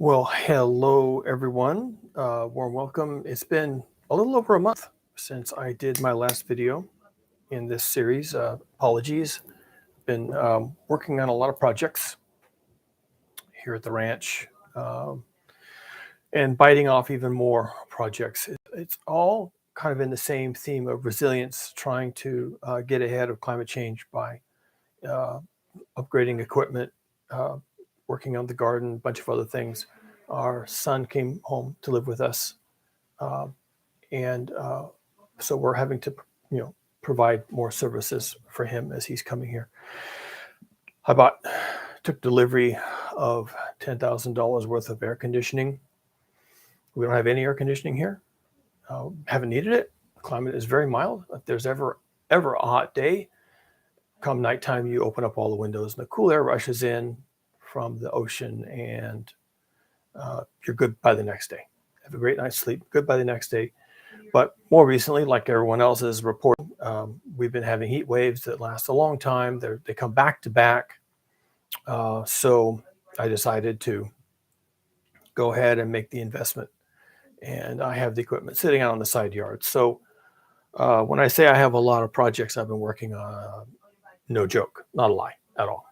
Well, hello everyone. Warm welcome. It's been a little over a month since I did my last video in this series. Apologies. Been working on a lot of projects here at the ranch and biting off even more projects. It's all kind of in the same theme of resilience, trying to get ahead of climate change by uh, upgrading equipment, uh, working on the garden, a bunch of other things. Our son came home to live with us, uh, and so we're having to, provide more services for him as he's coming here. Took delivery of $10,000 worth of air conditioning. We don't have any air conditioning here. Haven't needed it. Climate is very mild. If there's ever a hot day, come nighttime, you open up all the windows and the cool air rushes in from the ocean, and you're good by the next day. Have a great night's sleep, good by the next day. But more recently, like everyone else is reporting, we've been having heat waves that last a long time. They come back to back. So I decided to go ahead and make the investment. And I have the equipment sitting out on the side yard. So when I say I have a lot of projects I've been working on, no joke, not a lie at all.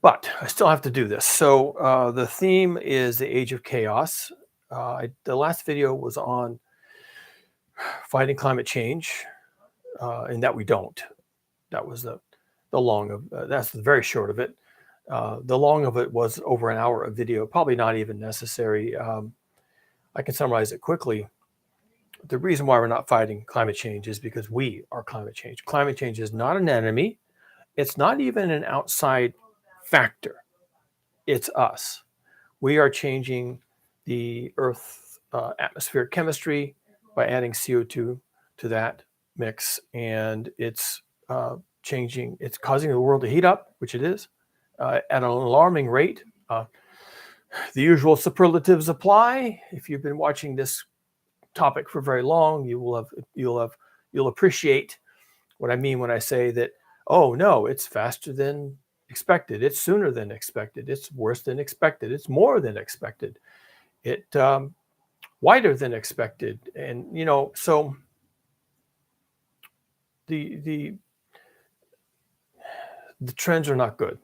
But I still have to do this. So the theme is the age of chaos. The last video was on fighting climate change, and that we don't. That was the long of that's the very short of it. The long of it was over an hour of video, probably not even necessary. I can summarize it quickly. The reason why we're not fighting climate change is because we are climate change. Climate change is not an enemy. It's not even an outside factor. It's us. We are changing the Earth's atmospheric chemistry by adding CO2 to that mix, and it's changing. It's causing the world to heat up, which it is, at an alarming rate. The usual superlatives apply. If you've been watching this topic for very long, you'll appreciate what I mean when I say that. Oh no, it's faster than expected. It's sooner than expected. It's worse than expected. It's more than expected. It wider than expected. And so the trends are not good.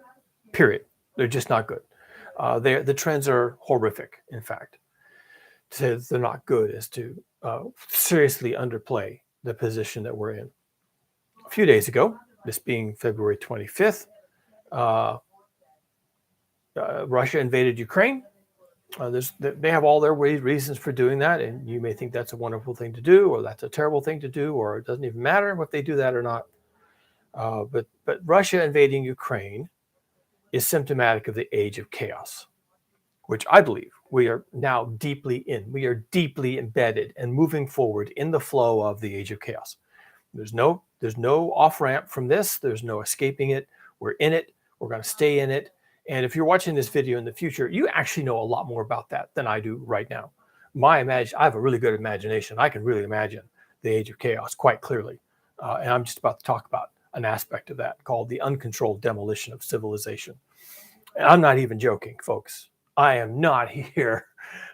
Period. They're just not good. The trends are horrific. In fact, to say that they're not good is to seriously underplay the position that we're in. A few days ago, this being February 25th, Russia invaded Ukraine. They have all their reasons for doing that, and you may think that's a wonderful thing to do, or that's a terrible thing to do, or it doesn't even matter if they do that or not. But Russia invading Ukraine is symptomatic of the age of chaos, which I believe we are now deeply in. We are deeply embedded and moving forward in the flow of the age of chaos. There's no off-ramp from this. There's no escaping it. We're in it. We're going to stay in it. And if you're watching this video in the future, you actually know a lot more about that than I do right now. I have a really good imagination. I can really imagine the age of chaos quite clearly. And I'm just about to talk about an aspect of that called the uncontrolled demolition of civilization. And I'm not even joking, folks. I am not here.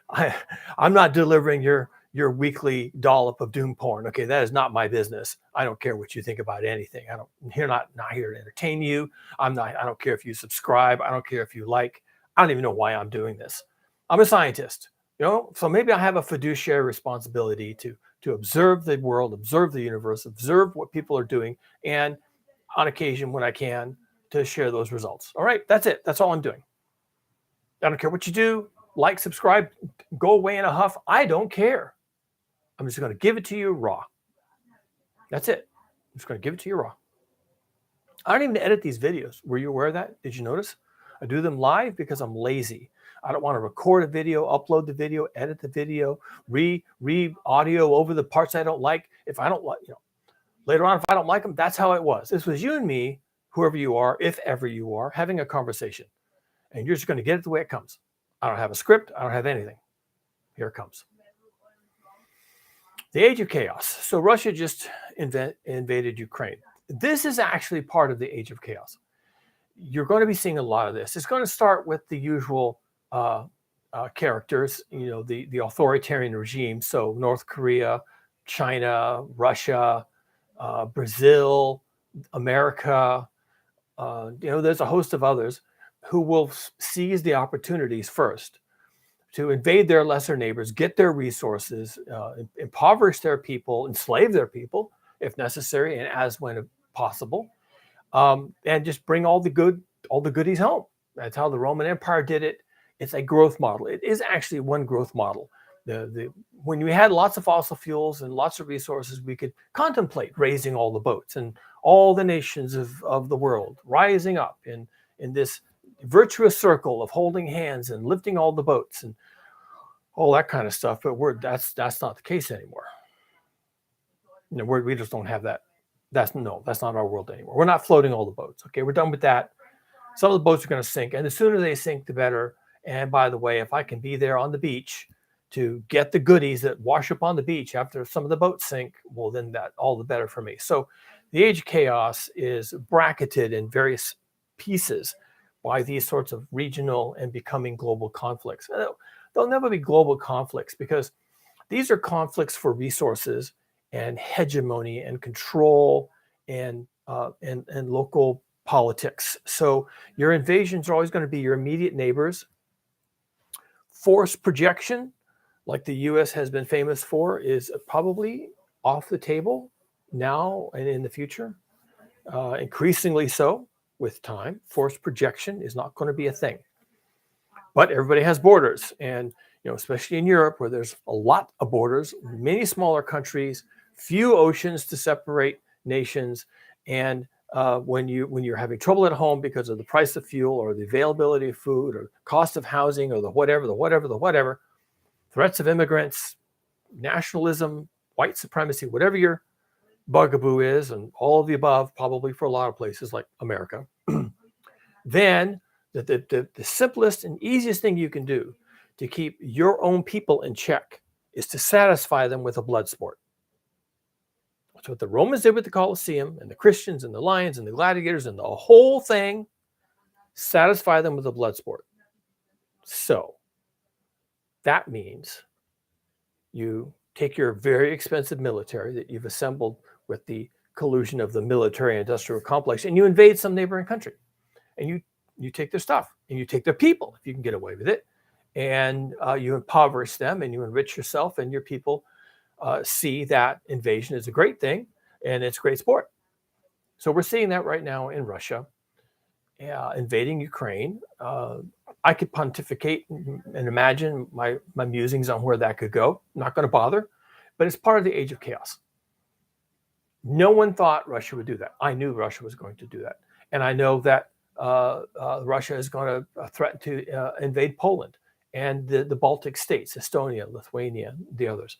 I'm not delivering your weekly dollop of doom porn. Okay, that is not my business. I don't care what you think about anything. I'm not here to entertain you. I don't care if you subscribe. I don't care if you like. I don't even know why I'm doing this. I'm a scientist, so maybe I have a fiduciary responsibility to observe the world, observe the universe, observe what people are doing, and on occasion when I can, to share those results. All right, that's it. That's all I'm doing. I don't care what you do. Like, subscribe, go away in a huff. I don't care. I'm just going to give it to you raw. That's it. I'm just going to give it to you raw. I don't even edit these videos. Were you aware of that? Did you notice? I do them live because I'm lazy. I don't want to record a video, upload the video, edit the video, read audio over the parts I don't like. If I don't like, later on, if I don't like them, that's how it was. This was you and me, whoever you are, if ever you are, having a conversation. And you're just going to get it the way it comes. I don't have a script. I don't have anything. Here it comes. The age of chaos. So Russia just invaded Ukraine. This is actually part of the age of chaos. you're going to be seeing a lot of this. It's going to start with the usual characters, the authoritarian regime. So North Korea, China, Russia, Brazil, America, there's a host of others who will seize the opportunities first to invade their lesser neighbors, get their resources, impoverish their people, enslave their people if necessary, and as when possible, and just bring all the goodies home. That's how the Roman Empire did it. It's a growth model. It is actually one growth model. When we had lots of fossil fuels and lots of resources, we could contemplate raising all the boats and all the nations of the world rising up in this virtuous circle of holding hands and lifting all the boats and all that kind of stuff. But that's not the case anymore. We just don't have that. That's not our world anymore. We're not floating all the boats. Okay, we're done with that. Some of the boats are going to sink, and the sooner they sink, the better. And by the way, if I can be there on the beach to get the goodies that wash up on the beach after some of the boats sink, well, then that all the better for me. So the age of chaos is bracketed in various pieces by these sorts of regional and becoming global conflicts. There'll never be global conflicts because these are conflicts for resources and hegemony and control and local politics. So your invasions are always going to be your immediate neighbors. Force projection, like the U.S. has been famous for, is probably off the table now and in the future. Increasingly so with time. Force projection is not going to be a thing. But everybody has borders, and especially in Europe, where there's a lot of borders, many smaller countries, few oceans to separate nations, and when you're having trouble at home because of the price of fuel or the availability of food or cost of housing or the whatever, threats of immigrants, nationalism, white supremacy, whatever your bugaboo is, and all of the above, probably for a lot of places like America, then the simplest and easiest thing you can do to keep your own people in check is to satisfy them with a blood sport. That's what the Romans did with the Colosseum, and the Christians and the lions and the gladiators and the whole thing. Satisfy them with a blood sport. So that means you take your very expensive military that you've assembled with the collusion of the military-industrial complex, and you invade some neighboring country, and you take their stuff, and you take their people if you can get away with it, and you impoverish them, and you enrich yourself, and your people see that invasion is a great thing, and it's great sport. So we're seeing that right now in Russia, invading Ukraine. I could pontificate and imagine my musings on where that could go. I'm not going to bother, but it's part of the age of chaos. No one thought Russia would do that. I knew Russia was going to do that. And I know that Russia is going to threaten to invade Poland and the Baltic states, Estonia, Lithuania, the others.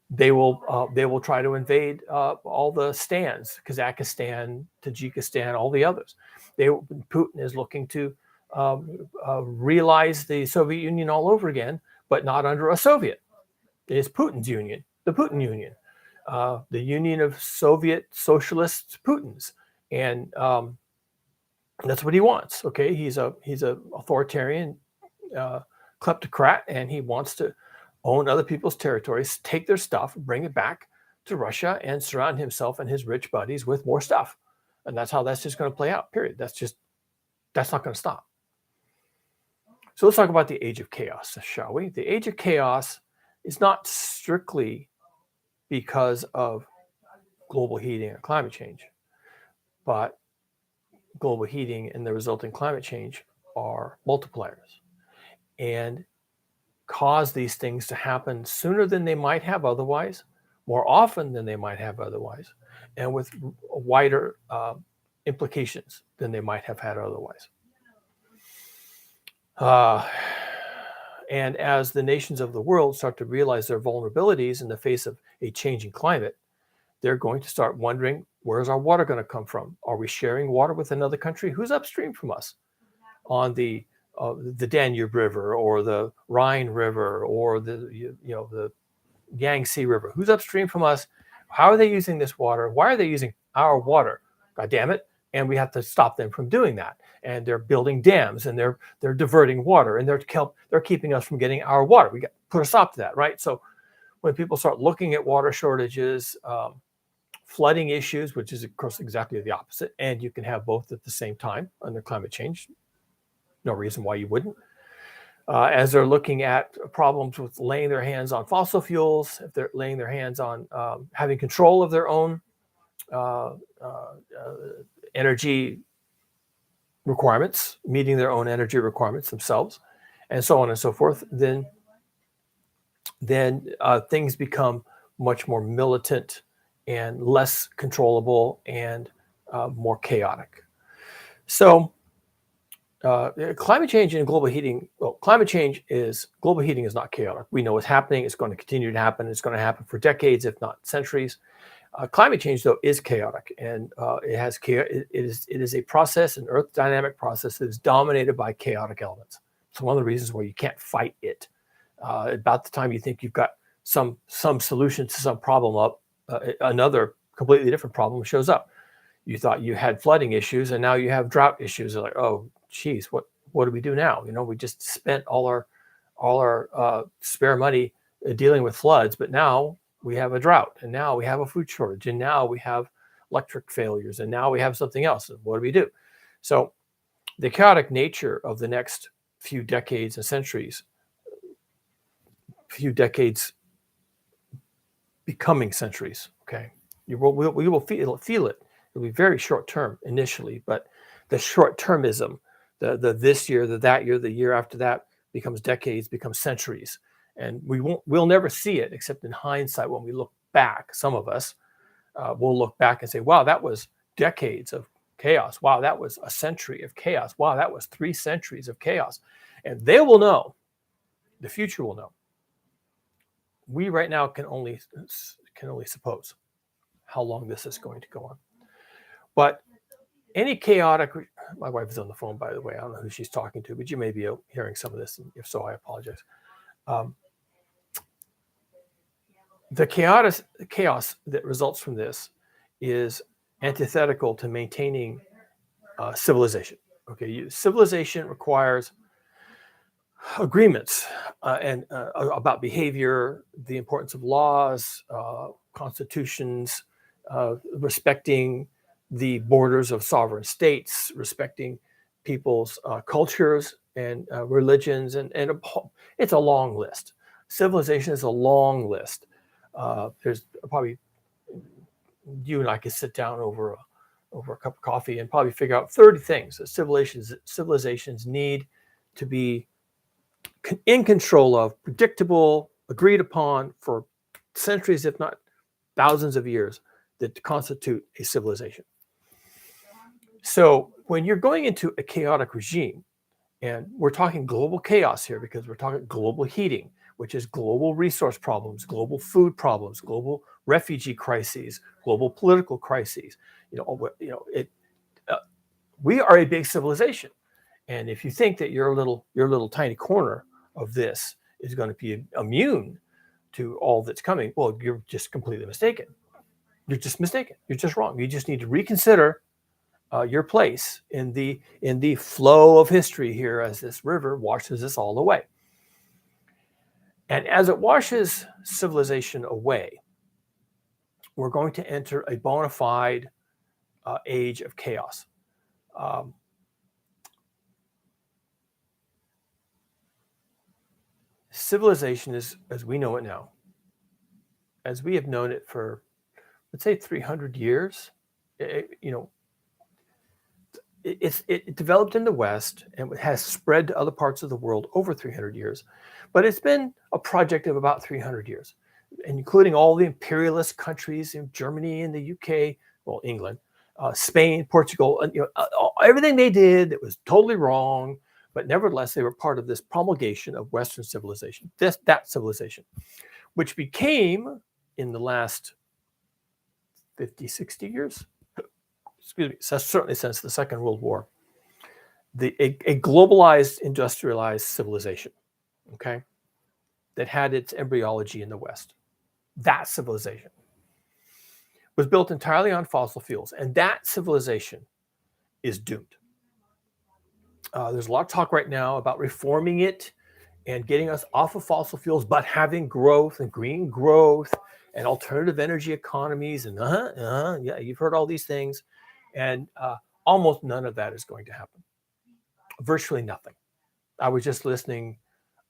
They will try to invade all the stands, Kazakhstan, Tajikistan, all the others. Putin is looking to realize the Soviet Union all over again, but not under a Soviet. It's Putin's union, the Putin Union, the union of Soviet socialist Putins, and that's what he wants. Okay, he's a authoritarian kleptocrat, and he wants to own other people's territories, take their stuff, bring it back to Russia, and surround himself and his rich buddies with more stuff. And that's how that's just going to play out, period. That's not going to stop. So let's talk about the age of chaos, shall we? The age of chaos is not strictly because of global heating or climate change, but global heating and the resulting climate change are multipliers and cause these things to happen sooner than they might have otherwise, more often than they might have otherwise, and with wider implications than they might have had otherwise. And as the nations of the world start to realize their vulnerabilities in the face of a changing climate, they're going to start wondering, where's our water going to come from? Are we sharing water with another country? Who's upstream from us on the Danube River or the Rhine River or the Yangtze River? Who's upstream from us? How are they using this water? Why are they using our water? God damn it. and we have to stop them from doing that. And they're building dams, and they're diverting water, and they're keeping us from getting our water. We got to put a stop to that, right? So when people start looking at water shortages, flooding issues, which is of course exactly the opposite, and you can have both at the same time under climate change. No reason why you wouldn't. As they're looking at problems with laying their hands on fossil fuels, if they're laying their hands on having control of their own uh, uh, energy requirements, meeting their own energy requirements themselves, and so on and so forth, then things become much more militant and less controllable and more chaotic. So climate change and global heating, well, global heating is not chaotic. We know it's happening. It's going to continue to happen. It's going to happen for decades, if not centuries. Climate change, though, is chaotic, and it is a process, an earth dynamic process that is dominated by chaotic elements. So one of the reasons why you can't fight it. About the time you think you've got some solution to some problem up, another completely different problem shows up. You thought you had flooding issues, and now you have drought issues. They're like, oh, geez, what do we do now? We just spent all our spare money dealing with floods, but now we have a drought, and now we have a food shortage, and now we have electric failures, and now we have something else. What do we do? So the chaotic nature of the next few decades and centuries, few decades becoming centuries, okay? We will feel it. It'll be very short term initially, but the short termism, the this year, that year, the year after that becomes decades, becomes centuries. And we'll never see it except in hindsight. When we look back, some of us will look back and say, wow, that was decades of chaos. Wow, that was a century of chaos. Wow, that was 3 centuries of chaos. And they will know, the future will know. We right now can only suppose how long this is going to go on. But any chaotic, my wife is on the phone, by the way. I don't know who she's talking to, but you may be hearing some of this. And if so, I apologize. The chaos that results from this is antithetical to maintaining civilization. Okay, civilization requires agreements and about behavior, the importance of laws, constitutions, respecting the borders of sovereign states, respecting people's cultures and religions, and it's a long list. Civilization is a long list. There's probably, you and I could sit down over a cup of coffee and probably figure out 30 things that civilizations need to be in control of, predictable, agreed upon for centuries, if not thousands of years, that constitute a civilization. So when you're going into a chaotic regime, and we're talking global chaos here because we're talking global heating, which is global resource problems, global food problems, global refugee crises, global political crises. We are a big civilization, and if you think that your little tiny corner of this is going to be immune to all that's coming, well, you're just completely mistaken. You're just mistaken. You're just wrong. You just need to reconsider your place in the flow of history here as this river washes us all away. And as it washes civilization away, we're going to enter a bona fide age of chaos. Civilization is, as we know it now, as we have known it for, let's say, 300 years, it developed in the West and has spread to other parts of the world over 300 years. But it's been a project of about 300 years, including all the imperialist countries in Germany and the UK, well, England, Spain, Portugal, and everything they did that was totally wrong. But nevertheless, they were part of this promulgation of Western civilization, that civilization, which became, in the last 50, 60 years, excuse me, certainly since the Second World War, a globalized, industrialized civilization, okay, that had its embryology in the West. That civilization was built entirely on fossil fuels, and that civilization is doomed. There's a lot of talk right now about reforming it and getting us off of fossil fuels, but having growth and green growth and alternative energy economies. And yeah, you've heard all these things. And almost none of that is going to happen. Virtually nothing. I was just listening.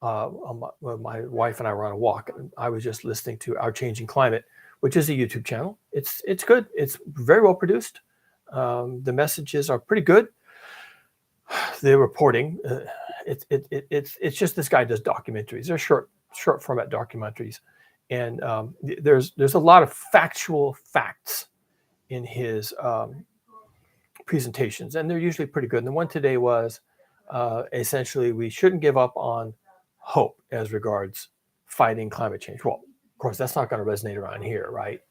My wife and I were on a walk, and I was just listening to Our Changing Climate, which is a YouTube channel. It's good. It's very well produced. The messages are pretty good. The reporting, it's just this guy does documentaries. They're short format documentaries, and there's a lot of factual facts in his presentations, and they're usually pretty good. And the one today was essentially we shouldn't give up on hope as regards fighting climate change. Well, of course, that's not going to resonate around here, right?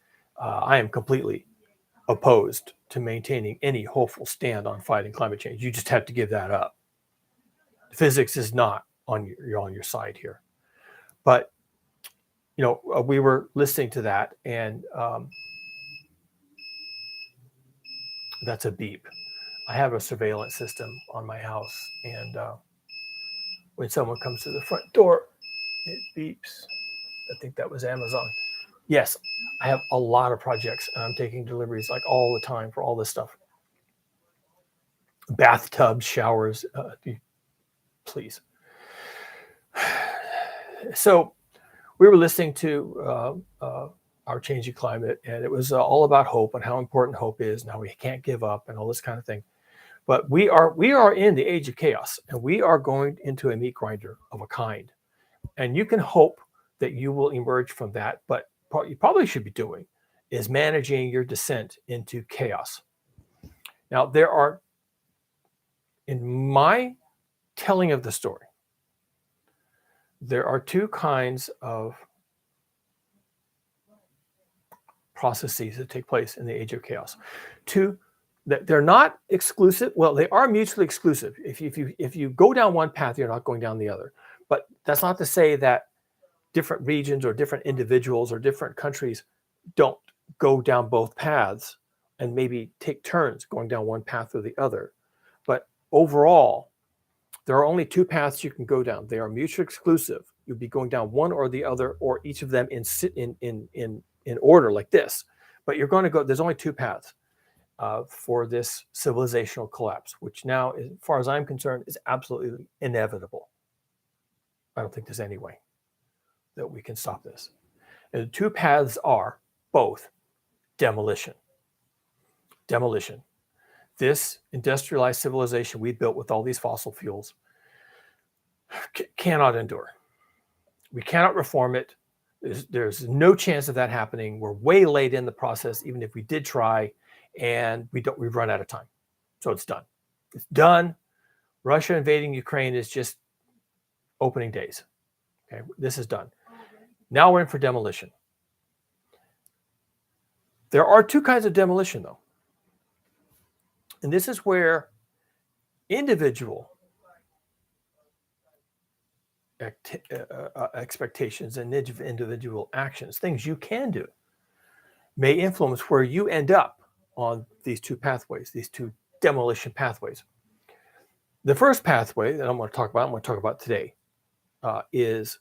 I am completely opposed to maintaining any hopeful stand on fighting climate change. You just have to give that up. Physics is not on your side here. But we were listening to that, and that's a beep. I have a surveillance system on my house, and when someone comes to the front door, it beeps. I think that was Amazon. Yes, I have a lot of projects, and I'm taking deliveries like all the time for all this stuff. Bathtubs, showers, please. So we were listening to Our Changing Climate, and it was all about hope and how important hope is and how we can't give up and all this kind of thing. But we are in the age of chaos, and we are going into a meat grinder of a kind. And you can hope that you will emerge from that, but what you probably should be doing is managing your descent into chaos. Now, there are, in my telling of the story, there are two kinds of processes that take place in the age of chaos. Two, that they're not exclusive. Well, they are mutually exclusive. If you go down one path, you're not going down the other. But that's not to say that different regions or different individuals or different countries don't go down both paths and maybe take turns going down one path or the other. But overall, there are only two paths you can go down. They are mutually exclusive. You'll be going down one or the other, or each of them in order like this. But you're going to go. There's only two paths for this civilizational collapse, which now, as far as I'm concerned, is absolutely inevitable. I don't think there's any way that we can stop this. And the two paths are both demolition. Demolition. This industrialized civilization we built with all these fossil fuels cannot endure. We cannot reform it. There's no chance of that happening. We're way late in the process, even if we did try, and we've run out of time. So it's done. It's done. Russia invading Ukraine is just opening days. Okay, this is done. Now we're in for demolition. There are two kinds of demolition, though. And this is where individual expectations and individual actions, things you can do, may influence where you end up on these two pathways, these two demolition pathways. The first pathway that I'm going to talk about today, is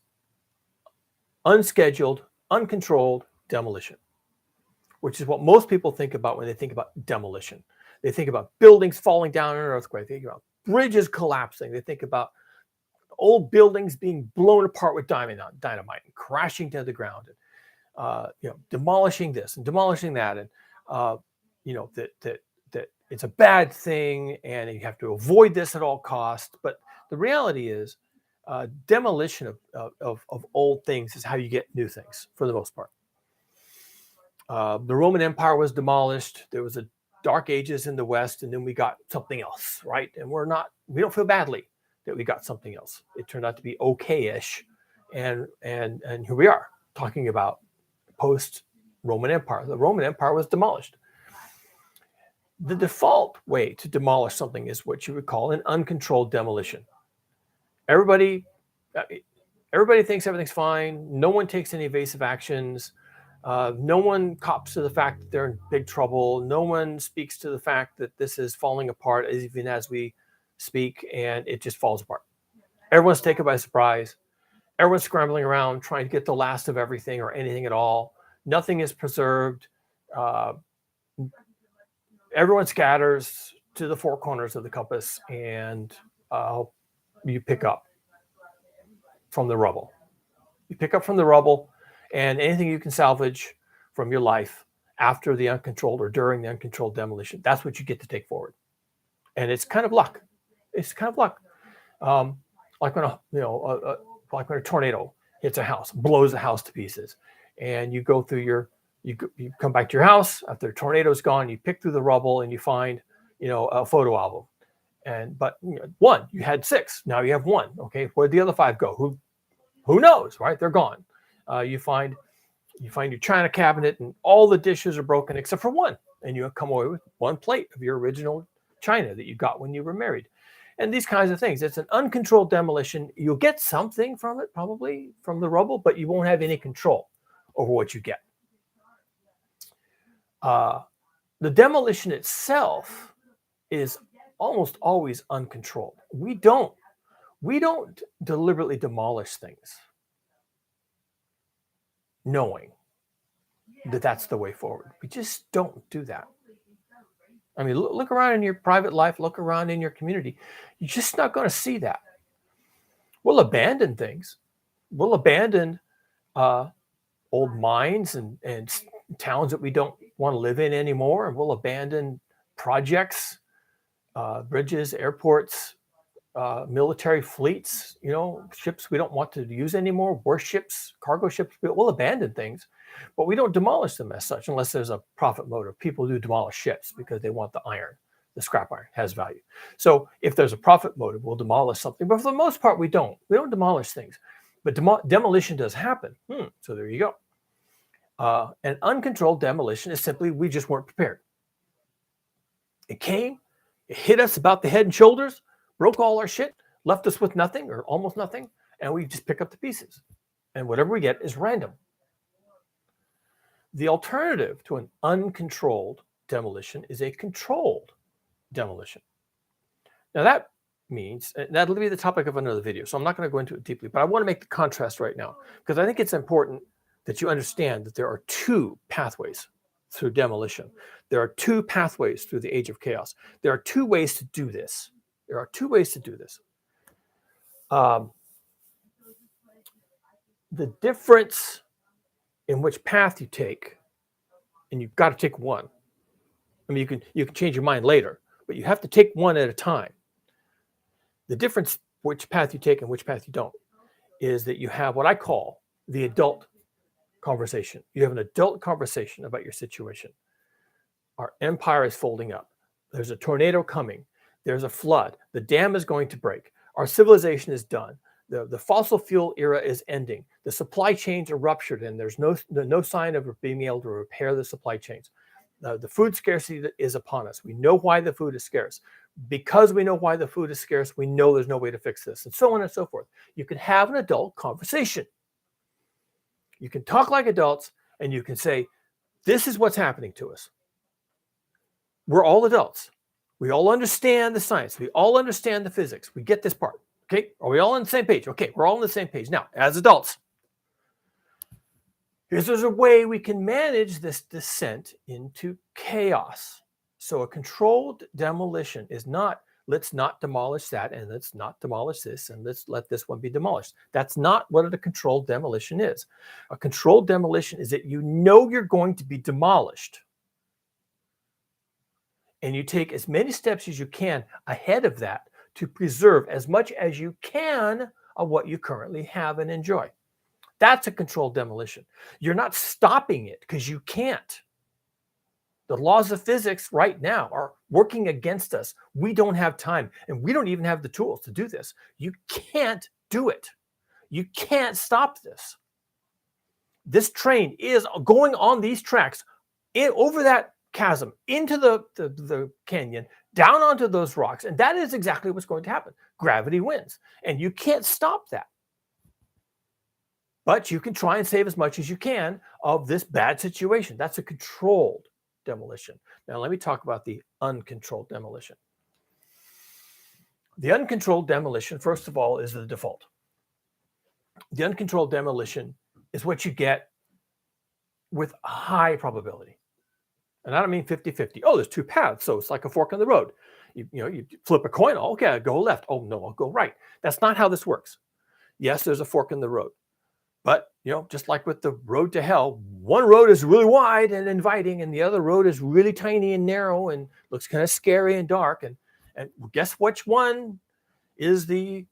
unscheduled, uncontrolled demolition, which is what most people think about when they think about demolition. They think about buildings falling down in an earthquake. They think about bridges collapsing. They think about old buildings being blown apart with dynamite and crashing to the ground, and demolishing this and demolishing that, and that it's a bad thing and you have to avoid this at all costs. But the reality is, demolition of old things is how you get new things for the most part. The Roman Empire was demolished. There was a dark ages in the West, and then we got something else, right? And we don't feel badly that we got something else. It turned out to be okay-ish, and here we are talking about post-Roman Empire. The Roman Empire was demolished. The default way to demolish something is what you would call an uncontrolled demolition. Everybody thinks everything's fine. No one takes any evasive actions. No one cops to the fact that they're in big trouble. No one speaks to the fact that this is falling apart even as we speak, and it just falls apart. Everyone's taken by surprise. Everyone's scrambling around trying to get the last of everything or anything at all. Nothing is preserved. Uh, Everyone scatters to the four corners of the compass, and you pick up from the rubble. You pick up from the rubble, and anything you can salvage from your life after the uncontrolled or during the uncontrolled demolition, that's what you get to take forward. And it's kind of luck. It's kind of luck. Like when like when a tornado hits a house, blows the house to pieces, and you go through you come back to your house after the tornado's gone. You pick through the rubble and you find, a photo album. But one, you had 6. Now you have 1. Okay, where'd the other 5 go? Who knows, right? They're gone. You find your china cabinet and all the dishes are broken except for 1, and you come away with 1 plate of your original china that you got when you were married. And these kinds of things. It's an uncontrolled demolition. You'll get something from it, probably from the rubble, but you won't have any control over what you get. The demolition itself is almost always uncontrolled. We don't deliberately demolish things knowing that that's the way forward. We just don't do that. I mean, look around in your private life, look around in your community. You're just not going to see that. We'll abandon things. We'll abandon old mines and towns that we don't want to live in anymore. And we'll abandon projects, bridges, airports, military fleets, ships we don't want to use anymore, warships, cargo ships. We'll abandon things, but we don't demolish them as such unless there's a profit motive. People do demolish ships because they want the iron. The scrap iron has value. So if there's a profit motive, we'll demolish something. But for the most part, we don't. We don't demolish things. But demolition does happen. So there you go. An uncontrolled demolition is simply we just weren't prepared. It came, it hit us about the head and shoulders, broke all our shit, left us with nothing or almost nothing, and we just pick up the pieces. And whatever we get is random. The alternative to an uncontrolled demolition is a controlled demolition. Now that means, that'll be the topic of another video, so I'm not going to go into it deeply, but I want to make the contrast right now because I think it's important that you understand that there are 2 pathways through demolition. There are 2 pathways through the age of chaos. There are 2 ways to do this. The difference in which path you take, and you've got to take one. I mean, you can change your mind later, but you have to take one at a time. The difference which path you take and which path you don't is that you have what I call the adult conversation. You have an adult conversation about your situation. Our empire is folding up. There's a tornado coming. There's a flood. The dam is going to break. Our civilization is done. The fossil fuel era is ending. The supply chains are ruptured, and there's no sign of being able to repair the supply chains. The food scarcity is upon us. We know why the food is scarce. Because we know why the food is scarce, we know there's no way to fix this, and so on and so forth. You can have an adult conversation. You can talk like adults, and you can say, this is what's happening to us. We're all adults. We all understand the science. We all understand the physics. We get this part. Okay, are we all on the same page? Okay, we're all on the same page. Now, as adults, there's a way we can manage this descent into chaos. So a controlled demolition is not, let's not demolish that, and let's not demolish this, and let's let this one be demolished. That's not what a controlled demolition is. A controlled demolition is that you know you're going to be demolished, and you take as many steps as you can ahead of that to preserve as much as you can of what you currently have and enjoy. That's a controlled demolition. You're not stopping it because you can't. The laws of physics right now are working against us. We don't have time, and we don't even have the tools to do this. You can't do it. You can't stop this. This train is going on these tracks over that chasm, into the canyon, down onto those rocks, and that is exactly what's going to happen. Gravity wins, and you can't stop that. But you can try and save as much as you can of this bad situation. That's a controlled demolition. Now, let me talk about the uncontrolled demolition. The uncontrolled demolition, first of all, is the default. The uncontrolled demolition is what you get with high probability. And I don't mean 50-50. Oh, there's two paths, so it's like a fork in the road. You flip a coin. Oh, okay, I'll go left. Oh, no, I'll go right. That's not how this works. Yes, there's a fork in the road. But, just like with the road to hell, one road is really wide and inviting, and the other road is really tiny and narrow and looks kind of scary and dark. And guess which one is the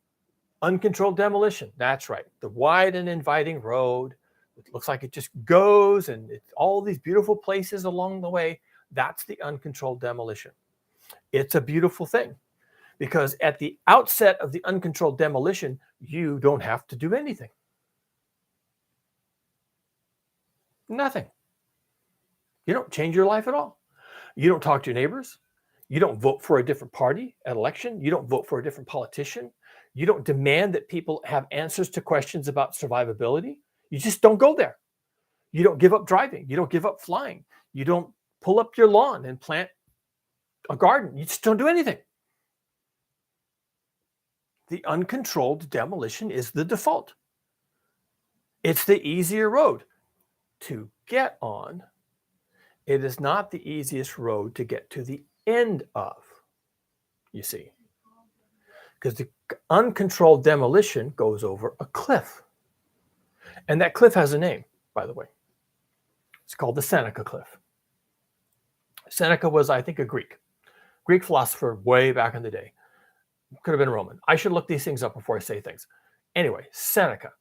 uncontrolled demolition? That's right. The wide and inviting road. It looks like it just goes, and it's all these beautiful places along the way. That's the uncontrolled demolition. It's a beautiful thing because at the outset of the uncontrolled demolition, you don't have to do anything. Nothing. You don't change your life at all. You don't talk to your neighbors. You don't vote for a different party at election. You don't vote for a different politician. You don't demand that people have answers to questions about survivability. You just don't go there. You don't give up driving. You don't give up flying. You don't pull up your lawn and plant a garden. You just don't do anything. The uncontrolled demolition is the default. It's the easier road to get on. It is not the easiest road to get to the end of, you see. Because the uncontrolled demolition goes over a cliff. And that cliff has a name, by the way. It's called the Seneca Cliff. Seneca was, I think, a Greek philosopher way back in the day. Could have been Roman. I should look these things up before I say things. Anyway, Seneca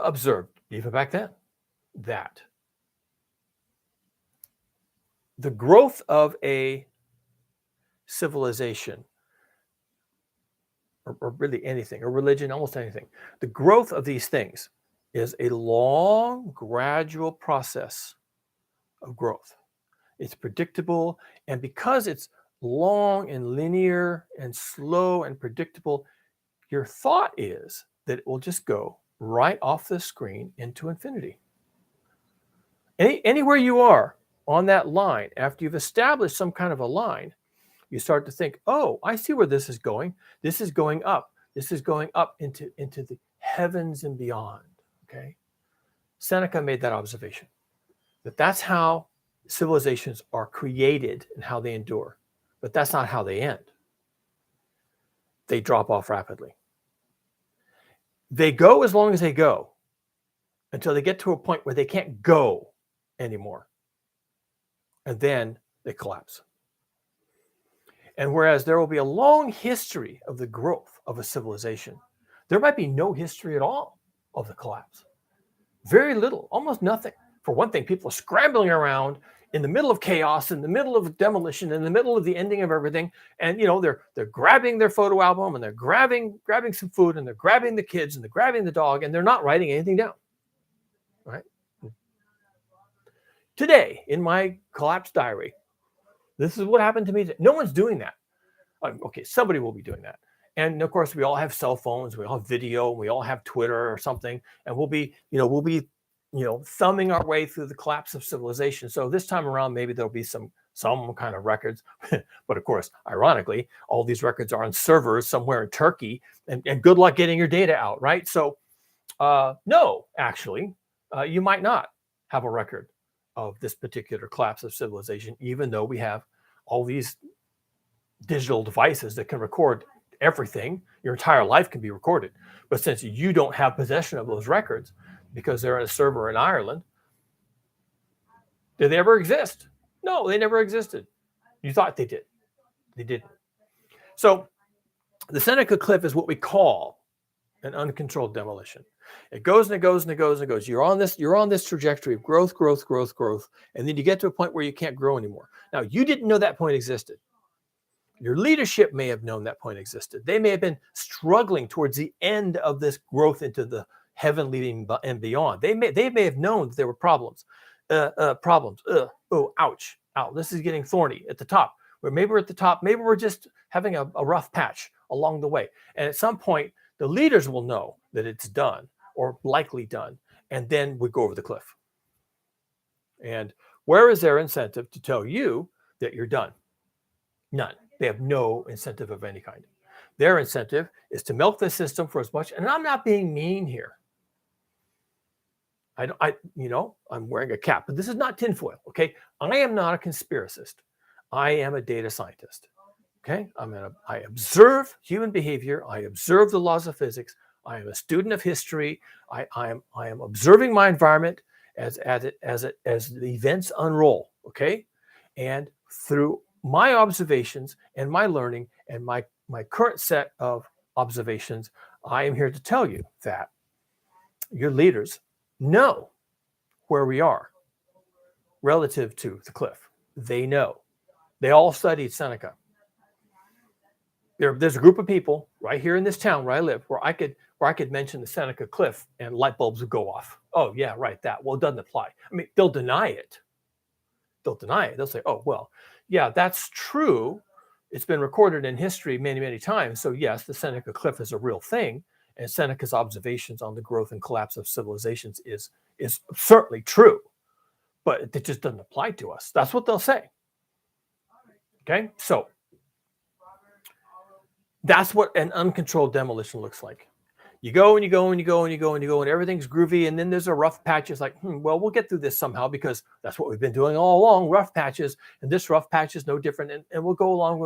observed, even back then, that the growth of a civilization, or really anything, or religion, almost anything, the growth of these things is a long, gradual process of growth. It's predictable, and because it's long and linear and slow and predictable, your thought is that it will just go right off the screen into infinity. Anywhere you are on that line, after you've established some kind of a line, you start to think, oh, I see where this is going. This is going up. This is going up into the heavens and beyond. Okay. Seneca made that observation, that's how civilizations are created and how they endure. But that's not how they end. They drop off rapidly. They go as long as they go until they get to a point where they can't go anymore. And then they collapse. And whereas there will be a long history of the growth of a civilization, there might be no history at all of the collapse. Very little, almost nothing. For one thing, people are scrambling around in the middle of chaos, in the middle of demolition, in the middle of the ending of everything. And, they're grabbing their photo album, and they're grabbing some food, and they're grabbing the kids, and they're grabbing the dog, and they're not writing anything down. Right? Today, in my collapse diary, this is what happened to me. No one's doing that. Okay, somebody will be doing that. And of course, we all have cell phones, we all have video, we all have Twitter or something, and we'll be thumbing our way through the collapse of civilization. So this time around, maybe there'll be some kind of records. But of course, ironically, all these records are on servers somewhere in Turkey, and good luck getting your data out, right? So no, actually, you might not have a record of this particular collapse of civilization, even though we have all these digital devices that can record everything. Your entire life can be recorded. But since you don't have possession of those records because they're on a server in Ireland, did they ever exist? No, they never existed. You thought they did. They didn't. So the Seneca Cliff is what we call an uncontrolled demolition. It goes and it goes and it goes and it goes. You're on this trajectory of growth, and then you get to a point where you can't grow anymore. Now, you didn't know that point existed. Your leadership may have known that point existed. They may have been struggling towards the end of this growth into the heavenly and beyond. They may have known that there were problems. Oh, ouch. Ow, this is getting thorny at the top. Or maybe we're at the top. Maybe we're just having a rough patch along the way. And at some point, the leaders will know that it's done, or likely done, and then we go over the cliff. And where is their incentive to tell you that you're done? None. They have no incentive of any kind. Their incentive is to milk the system for as much, and I'm not being mean here. I'm wearing a cap, but this is not tinfoil, okay? I am not a conspiracist. I am a data scientist, okay? I observe human behavior. I observe the laws of physics. I am a student of history. I am observing my environment as the events unroll, okay? And through my observations and my learning and my current set of observations, I am here to tell you that your leaders know where we are relative to the cliff. They know. They all studied Seneca. There's a group of people right here in this town where I live where I could mention the Seneca cliff and light bulbs would go off. Oh yeah, right, that. Well, it doesn't apply. I mean, they'll deny it. They'll say, oh, well, yeah, that's true. It's been recorded in history many, many times. So yes, the Seneca cliff is a real thing. And Seneca's observations on the growth and collapse of civilizations is certainly true, but it just doesn't apply to us. That's what they'll say. Okay, so that's what an uncontrolled demolition looks like. You go and you go and you go and you go and you go and everything's groovy, and then there's a rough patch. It's like, well, we'll get through this somehow because that's what we've been doing all along, rough patches, and this rough patch is no different, and we'll go along,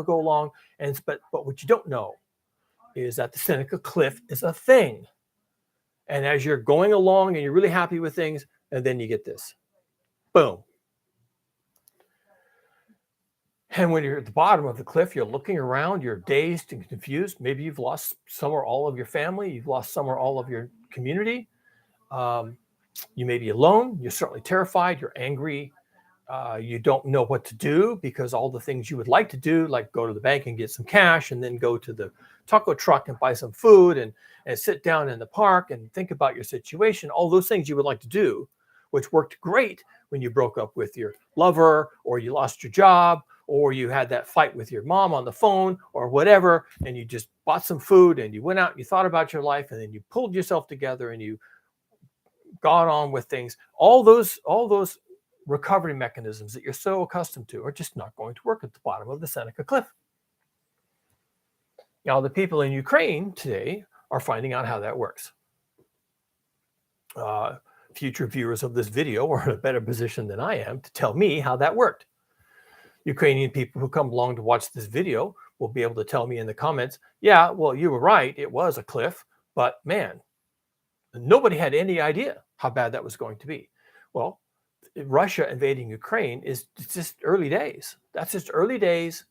but what you don't know is that the Seneca cliff is a thing. And as you're going along and you're really happy with things, and then you get this. Boom. And when you're at the bottom of the cliff, you're looking around, you're dazed and confused. Maybe you've lost some or all of your family. You've lost some or all of your community. You may be alone. You're certainly terrified. You're angry. You don't know what to do because all the things you would like to do, like go to the bank and get some cash and then go to the taco truck and buy some food and sit down in the park and think about your situation, all those things you would like to do, which worked great when you broke up with your lover or you lost your job or you had that fight with your mom on the phone or whatever, and you just bought some food and you went out and you thought about your life and then you pulled yourself together and you got on with things. All those recovery mechanisms that you're so accustomed to are just not going to work at the bottom of the Seneca cliff. Now, the people in Ukraine today are finding out how that works. Future viewers of this video are in a better position than I am to tell me how that worked. Ukrainian people who come along to watch this video will be able to tell me in the comments, yeah, well, you were right, it was a cliff, but man, nobody had any idea how bad that was going to be. Well, Russia invading Ukraine is just early days. That's just early days.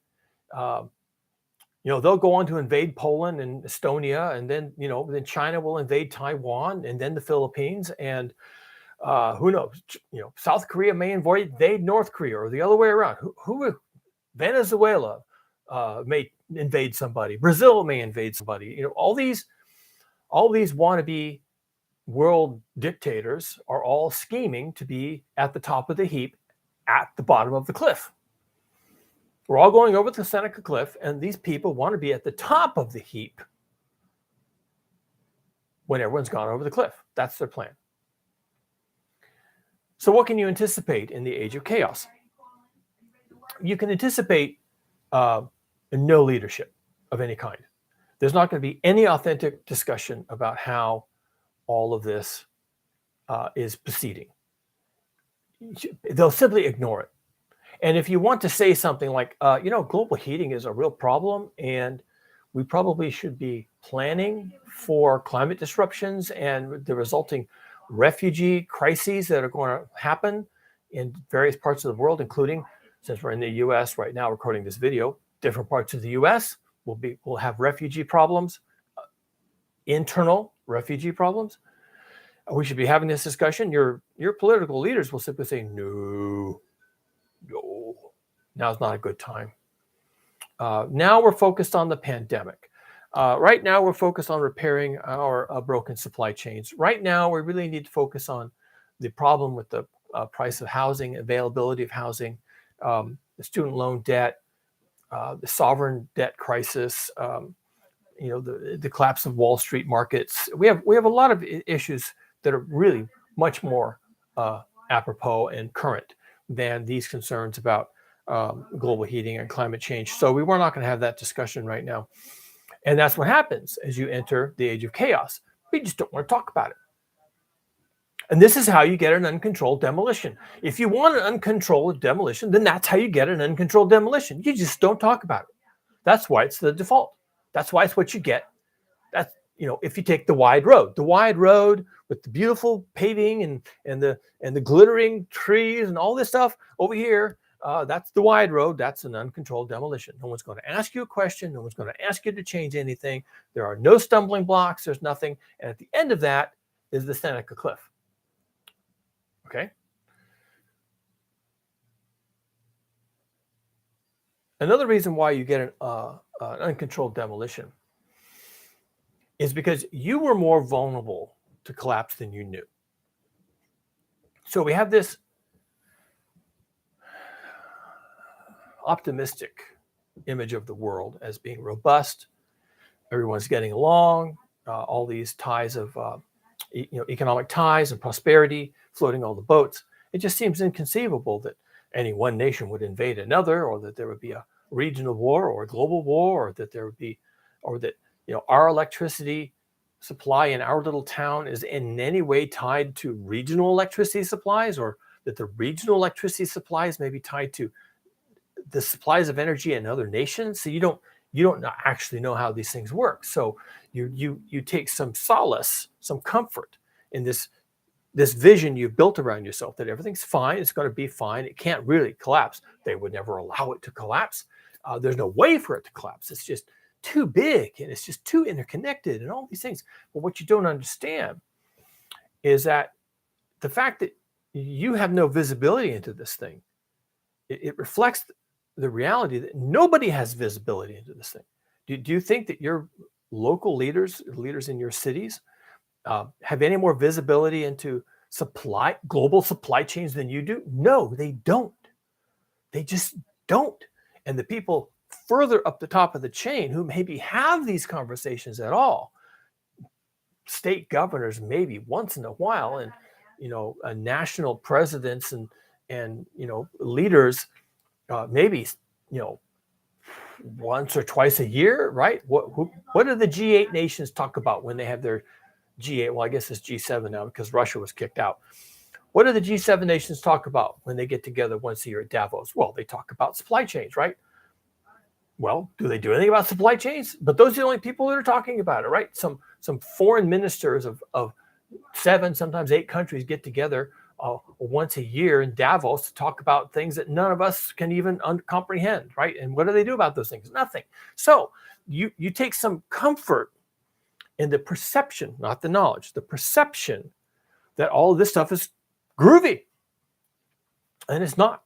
They'll go on to invade Poland and Estonia, and then, then China will invade Taiwan and then the Philippines. And who knows, South Korea may invade North Korea or the other way around. Venezuela may invade somebody. Brazil may invade somebody. All these wannabe world dictators are all scheming to be at the top of the heap, at the bottom of the cliff. We're all going over the Seneca cliff, and these people want to be at the top of the heap when everyone's gone over the cliff. That's their plan. So what can you anticipate in the age of chaos? You can anticipate no leadership of any kind. There's not going to be any authentic discussion about how all of this is proceeding. They'll simply ignore it. And if you want to say something like, global heating is a real problem, and we probably should be planning for climate disruptions and the resulting refugee crises that are going to happen in various parts of the world, including, since we're in the U.S. right now recording this video, different parts of the U.S. will have refugee problems, internal refugee problems. We should be having this discussion. Your political leaders will simply say, no, now's not a good time. Now we're focused on the pandemic. Right now we're focused on repairing our broken supply chains. Right now we really need to focus on the problem with the price of housing, availability of housing, the student loan debt, the sovereign debt crisis, the collapse of Wall Street markets. We have a lot of issues that are really much more apropos and current than these concerns about global heating and climate change. So we're not going to have that discussion right now. And that's what happens as you enter the age of chaos. We just don't want to talk about it. And this is how you get an uncontrolled demolition. If you want an uncontrolled demolition, then that's how you get an uncontrolled demolition. You just don't talk about it. That's why it's the default. That's why it's what you get. That's, if you take the wide road with the beautiful paving and the glittering trees and all this stuff over here, that's the wide road. That's an uncontrolled demolition. No one's going to ask you a question. No one's going to ask you to change anything. There are no stumbling blocks. There's nothing. And at the end of that is the Seneca Cliff. Okay. Another reason why you get an uncontrolled demolition is because you were more vulnerable to collapse than you knew. So we have this optimistic image of the world as being robust. Everyone's getting along. All these ties of economic ties and prosperity, floating all the boats. It just seems inconceivable that any one nation would invade another, or that there would be a regional war or a global war, or that our electricity supply in our little town is in any way tied to regional electricity supplies, or that the regional electricity supplies may be tied to the supplies of energy in other nations. So you don't actually know how these things work. So you take some solace, some comfort in this vision you've built around yourself that everything's fine. It's going to be fine. It can't really collapse. They would never allow it to collapse. There's no way for it to collapse. It's just too big and it's just too interconnected and all these things. But what you don't understand is that the fact that you have no visibility into this thing, it reflects the reality that nobody has visibility into this thing. Do you think that your local leaders in your cities, have any more visibility into global supply chains than you do? No, they don't. They just don't. And the people further up the top of the chain who maybe have these conversations at all, state governors maybe once in a while, and national presidents and leaders maybe once or twice a year, right? What do the G8 nations talk about when they have their G8? Well, I guess it's G7 now because Russia was kicked out. What do the G7 nations talk about when they get together once a year at Davos? Well, they talk about supply chains, right? Well, do they do anything about supply chains? But those are the only people that are talking about it, right? Some foreign ministers of 7, sometimes 8 countries get together once a year in Davos to talk about things that none of us can even comprehend, right? And what do they do about those things? Nothing. So you take some comfort in the perception, not the knowledge, the perception that all of this stuff is groovy. And it's not.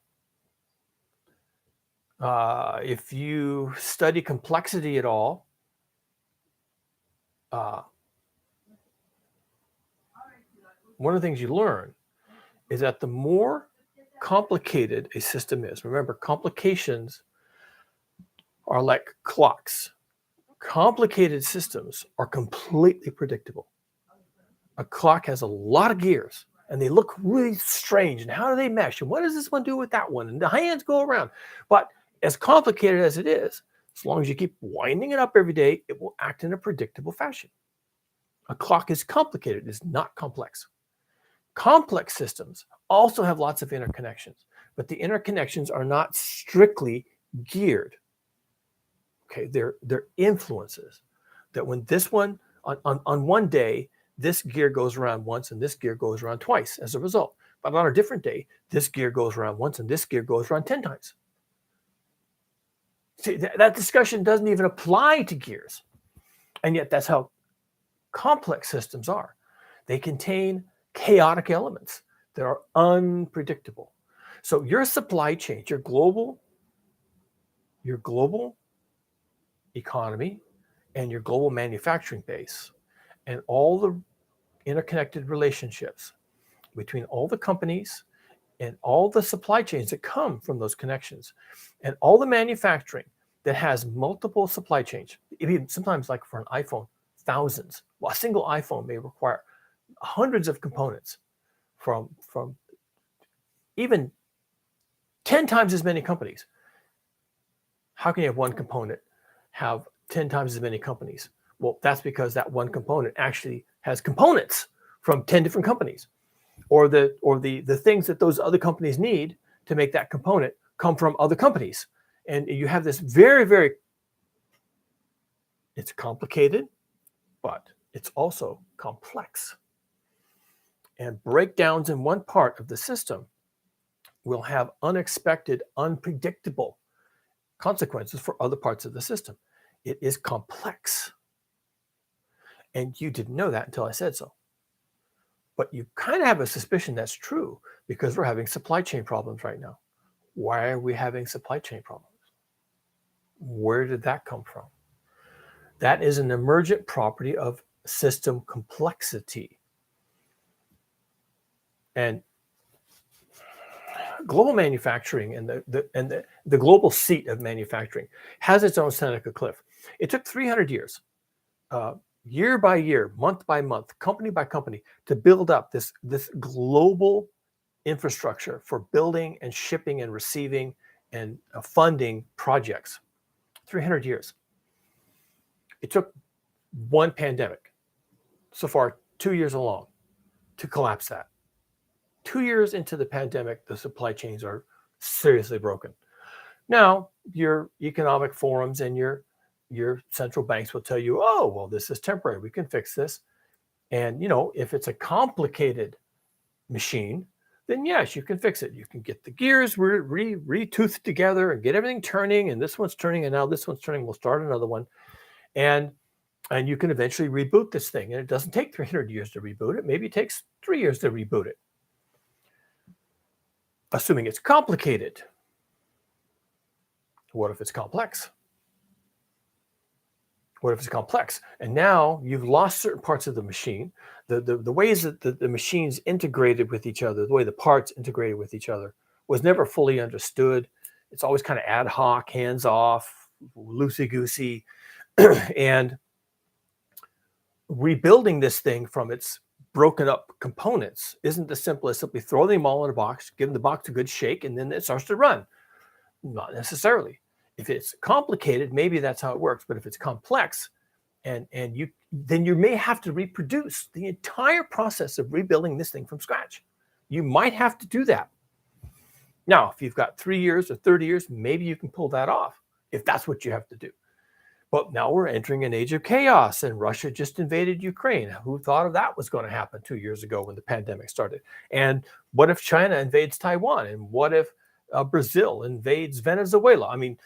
If you study complexity at all, one of the things you learn is that the more complicated a system is, remember, complications are like clocks. Complicated systems are completely predictable. A clock has a lot of gears and they look really strange. And how do they mesh? And what does this one do with that one? And the hands go around. But as complicated as it is, as long as you keep winding it up every day, it will act in a predictable fashion. A clock is complicated. It is not complex. Complex systems also have lots of interconnections, but the interconnections are not strictly geared. Okay, they're influences that when this one, on one day, this gear goes around once and this gear goes around twice as a result. But on a different day, this gear goes around once and this gear goes around 10 times. See, that discussion doesn't even apply to gears. And yet that's how complex systems are. They contain chaotic elements that are unpredictable. So your supply chain, your global economy and your global manufacturing base and all the interconnected relationships between all the companies and all the supply chains that come from those connections and all the manufacturing that has multiple supply chains, even sometimes like for an iPhone, thousands. Well, a single iPhone may require hundreds of components from even 10 times as many companies. How can you have one component have 10 times as many companies? Well, that's because that one component actually has components from 10 different companies, or the things that those other companies need to make that component come from other companies. And you have this very, it's complicated, but it's also complex. And breakdowns in one part of the system will have unexpected, unpredictable consequences for other parts of the system. It is complex. And you didn't know that until I said so. But you kind of have a suspicion that's true because we're having supply chain problems right now. Why are we having supply chain problems? Where did that come from? That is an emergent property of system complexity. And global manufacturing and the global seat of manufacturing has its own Seneca cliff. It took 300 years, year by year, month by month, company by company, to build up this global infrastructure for building and shipping and receiving and funding projects. 300 years. It took one pandemic, so far 2 years along, to collapse that. 2 years into the pandemic, the supply chains are seriously broken. Now, your economic forums and your central banks will tell you, oh, well, this is temporary. We can fix this. And, if it's a complicated machine, then yes, you can fix it. You can get the gears re-toothed together and get everything turning. And this one's turning, and now this one's turning. We'll start another one. And you can eventually reboot this thing. And it doesn't take 300 years to reboot it. Maybe it takes 3 years to reboot it. Assuming it's complicated. What if it's complex? What if it's complex? And now you've lost certain parts of the machine. The ways that the machines integrated with each other, the way the parts integrated with each other was never fully understood. It's always kind of ad hoc, hands off, loosey-goosey. And rebuilding this thing from its broken up components isn't as simple as simply throw them all in a box, give the box a good shake, and then it starts to run. Not necessarily. If it's complicated, maybe that's how it works. But if it's complex, then you may have to reproduce the entire process of rebuilding this thing from scratch. You might have to do that. Now, if you've got 3 years or 30 years, maybe you can pull that off if that's what you have to do. But now we're entering an age of chaos, and Russia just invaded Ukraine. Who thought of that was going to happen 2 years ago when the pandemic started? And what if China invades Taiwan? And what if Brazil invades Venezuela? I mean,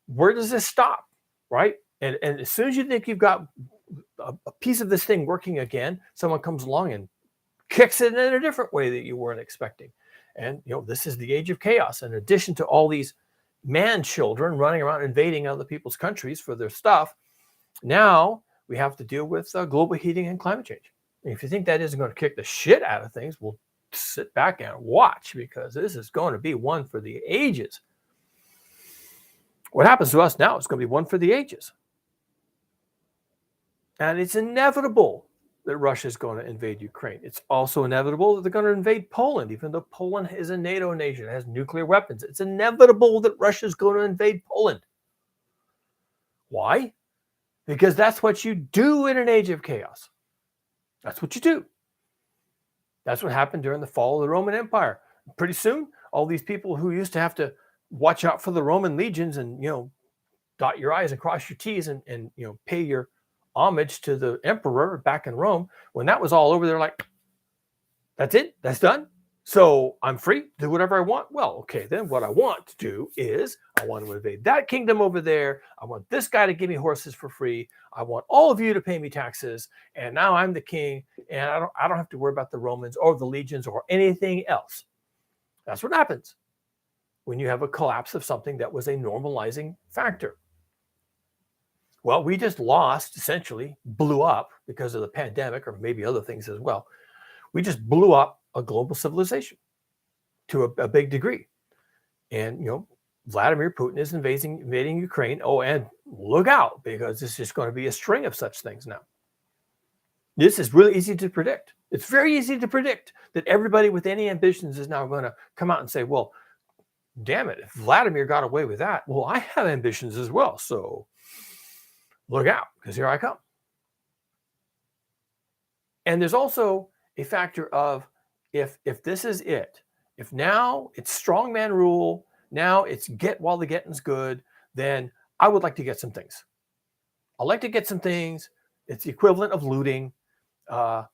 where does this stop, right? And as soon as you think you've got a piece of this thing working again, someone comes along and kicks it in a different way that you weren't expecting. And, this is the age of chaos. In addition to all these man children running around invading other people's countries for their stuff, now we have to deal with global heating and climate change. And if you think that isn't going to kick the shit out of things, well, sit back and watch, because this is going to be one for the ages. What happens to us now is going to be one for the ages. And it's inevitable that Russia is going to invade Ukraine. It's also inevitable that they're going to invade Poland, even though Poland is a NATO nation, it has nuclear weapons. It's inevitable that Russia is going to invade Poland. Why? Because that's what you do in an age of chaos. That's what you do. That's what happened during the fall of the Roman Empire. Pretty soon, all these people who used to have to watch out for the Roman legions and, dot your I's and cross your T's and pay your homage to the emperor back in Rome, when that was all over, they're like, that's it, that's done. So I'm free to do whatever I want. Well, okay, then what I want to do is I want to invade that kingdom over there. I want this guy to give me horses for free. I want all of you to pay me taxes. And now I'm the king, and I don't have to worry about the Romans or the legions or anything else. That's what happens when you have a collapse of something that was a normalizing factor. Well, we just lost, essentially, blew up because of the pandemic, or maybe other things as well. We just blew up a global civilization to a big degree. And, Vladimir Putin is invading Ukraine. Oh, and look out, because this is going to be a string of such things now. This is really easy to predict. It's very easy to predict that everybody with any ambitions is now going to come out and say, well, damn it, if Vladimir got away with that, well, I have ambitions as well. So look out, because here I come. And there's also a factor of if this is it, if now it's strongman rule, now it's get while the getting's good, then I would like to get some things. I'd like to get some things. It's the equivalent of looting. The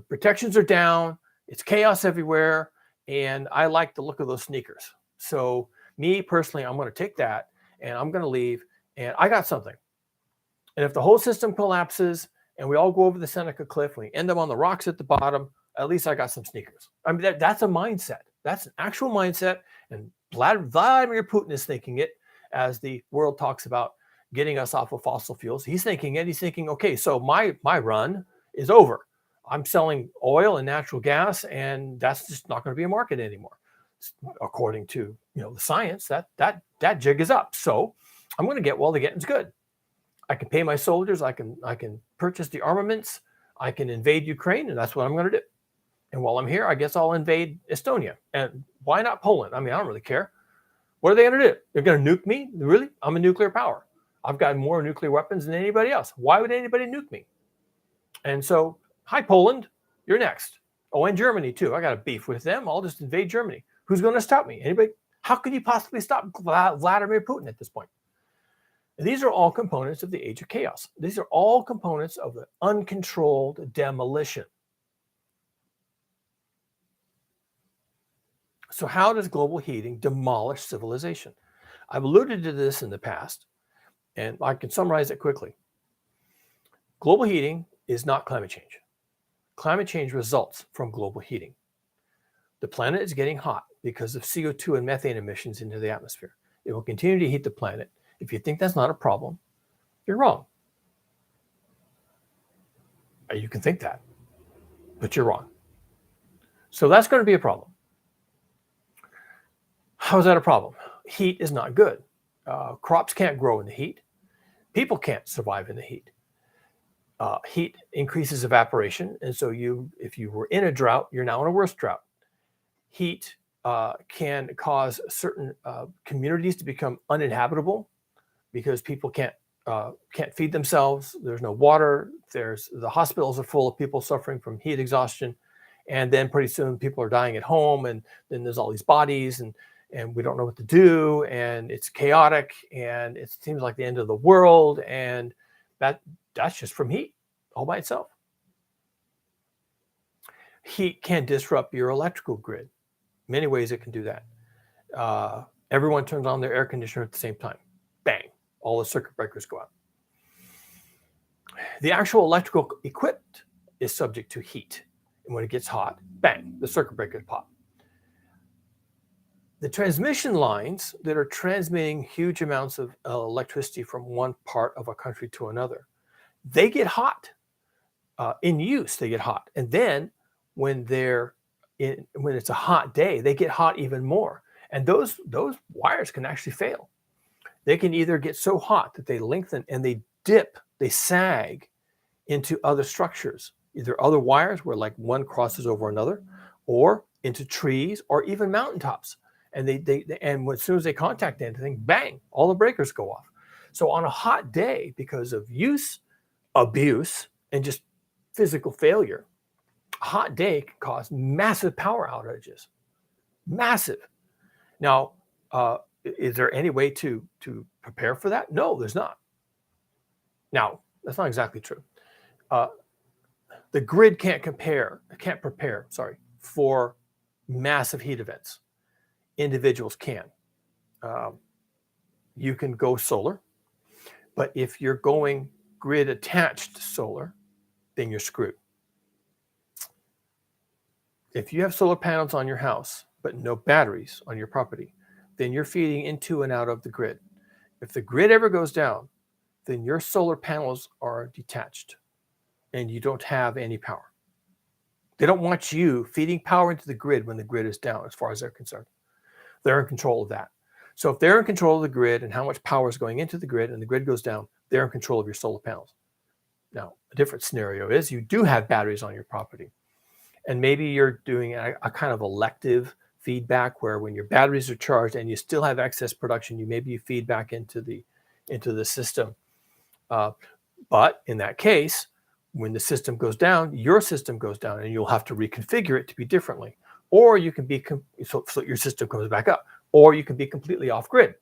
protections are down. It's chaos everywhere, and I like the look of those sneakers. So me personally, I'm going to take that and I'm going to leave, and I got something. And if the whole system collapses and we all go over the Seneca Cliff, we end up on the rocks at the bottom, at least I got some sneakers. I mean, that's a mindset. That's an actual mindset. And Vladimir Putin is thinking it as the world talks about getting us off of fossil fuels. He's thinking it. He's thinking, okay, so my run is over. I'm selling oil and natural gas, and that's just not going to be a market anymore. According to the science, that jig is up. So I'm going to get while the getting's good. I can pay my soldiers. I can purchase the armaments. I can invade Ukraine, and that's what I'm going to do. And while I'm here, I guess I'll invade Estonia. And why not Poland? I mean, I don't really care. What are they going to do? They're going to nuke me? Really? I'm a nuclear power. I've got more nuclear weapons than anybody else. Why would anybody nuke me? And so, hi, Poland, you're next. Oh, and Germany, too. I got a beef with them. I'll just invade Germany. Who's going to stop me? Anybody? How could you possibly stop Vladimir Putin at this point? And these are all components of the age of chaos. These are all components of the uncontrolled demolition. So how does global heating demolish civilization? I've alluded to this in the past, and I can summarize it quickly. Global heating is not climate change. Climate change results from global heating. The planet is getting hot because of CO2 and methane emissions into the atmosphere. It will continue to heat the planet. If you think that's not a problem, you're wrong. You can think that, but you're wrong. So that's going to be a problem. How is that a problem? Heat is not good. Crops can't grow in the heat. People can't survive in the heat. Heat increases evaporation, and so if you were in a drought, you're now in a worse drought. Heat can cause certain communities to become uninhabitable because people can't feed themselves. There's no water. The hospitals are full of people suffering from heat exhaustion, and then pretty soon people are dying at home, and then there's all these bodies, and we don't know what to do, and it's chaotic, and it seems like the end of the world, and that's just from heat all by itself. Heat can disrupt your electrical grid. Many ways it can do that. Everyone turns on their air conditioner at the same time. Bang, all the circuit breakers go out. The actual electrical equipment is subject to heat. And when it gets hot, bang, the circuit breakers pop. The transmission lines that are transmitting huge amounts of electricity from one part of a country to another, they get hot. In use, they get hot. And then when it's a hot day, they get hot even more. And those wires can actually fail. They can either get so hot that they lengthen and they dip, they sag into other structures, either other wires where like one crosses over another, or into trees, or even mountaintops. And as soon as they contact anything, bang, all the breakers go off. So on a hot day, because of use, abuse, and just physical failure, a hot day can cause massive power outages. Massive. Now, is there any way to prepare for that? No, there's not. Now, that's not exactly true. The grid can't prepare for massive heat events. Individuals can. You can go solar, but if you're going grid attached solar, then you're screwed. If you have solar panels on your house, but no batteries on your property, then you're feeding into and out of the grid. If the grid ever goes down, then your solar panels are detached and you don't have any power. They don't want you feeding power into the grid when the grid is down, as far as they're concerned. They're in control of that. So if they're in control of the grid and how much power is going into the grid and the grid goes down, they're in control of your solar panels. Now, a different scenario is you do have batteries on your property. And maybe you're doing a kind of elective feedback where when your batteries are charged and you still have excess production, you feed back into the system. But in that case, when the system goes down, your system goes down, and you'll have to reconfigure it to be differently. Or you can be so your system comes back up, or you can be completely off grid,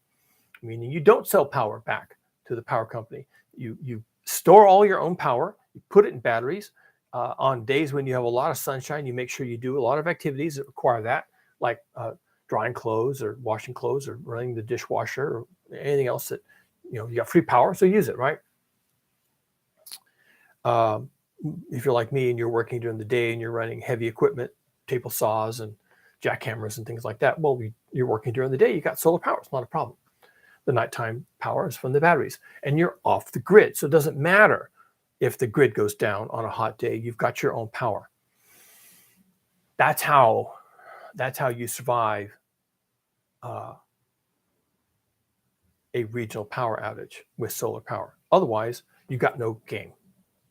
meaning you don't sell power back to the power company. You store all your own power, you put it in batteries. On days when you have a lot of sunshine, you make sure you do a lot of activities that require that, like drying clothes or washing clothes or running the dishwasher or anything else that, you got free power, so use it, right? If you're like me and you're working during the day and you're running heavy equipment, table saws and jackhammers and things like that, well, you're working during the day, you got solar power, it's not a problem. The nighttime power is from the batteries, and you're off the grid, so it doesn't matter if the grid goes down on a hot day, you've got your own power. That's how you survive a regional power outage with solar power. Otherwise, you got no game.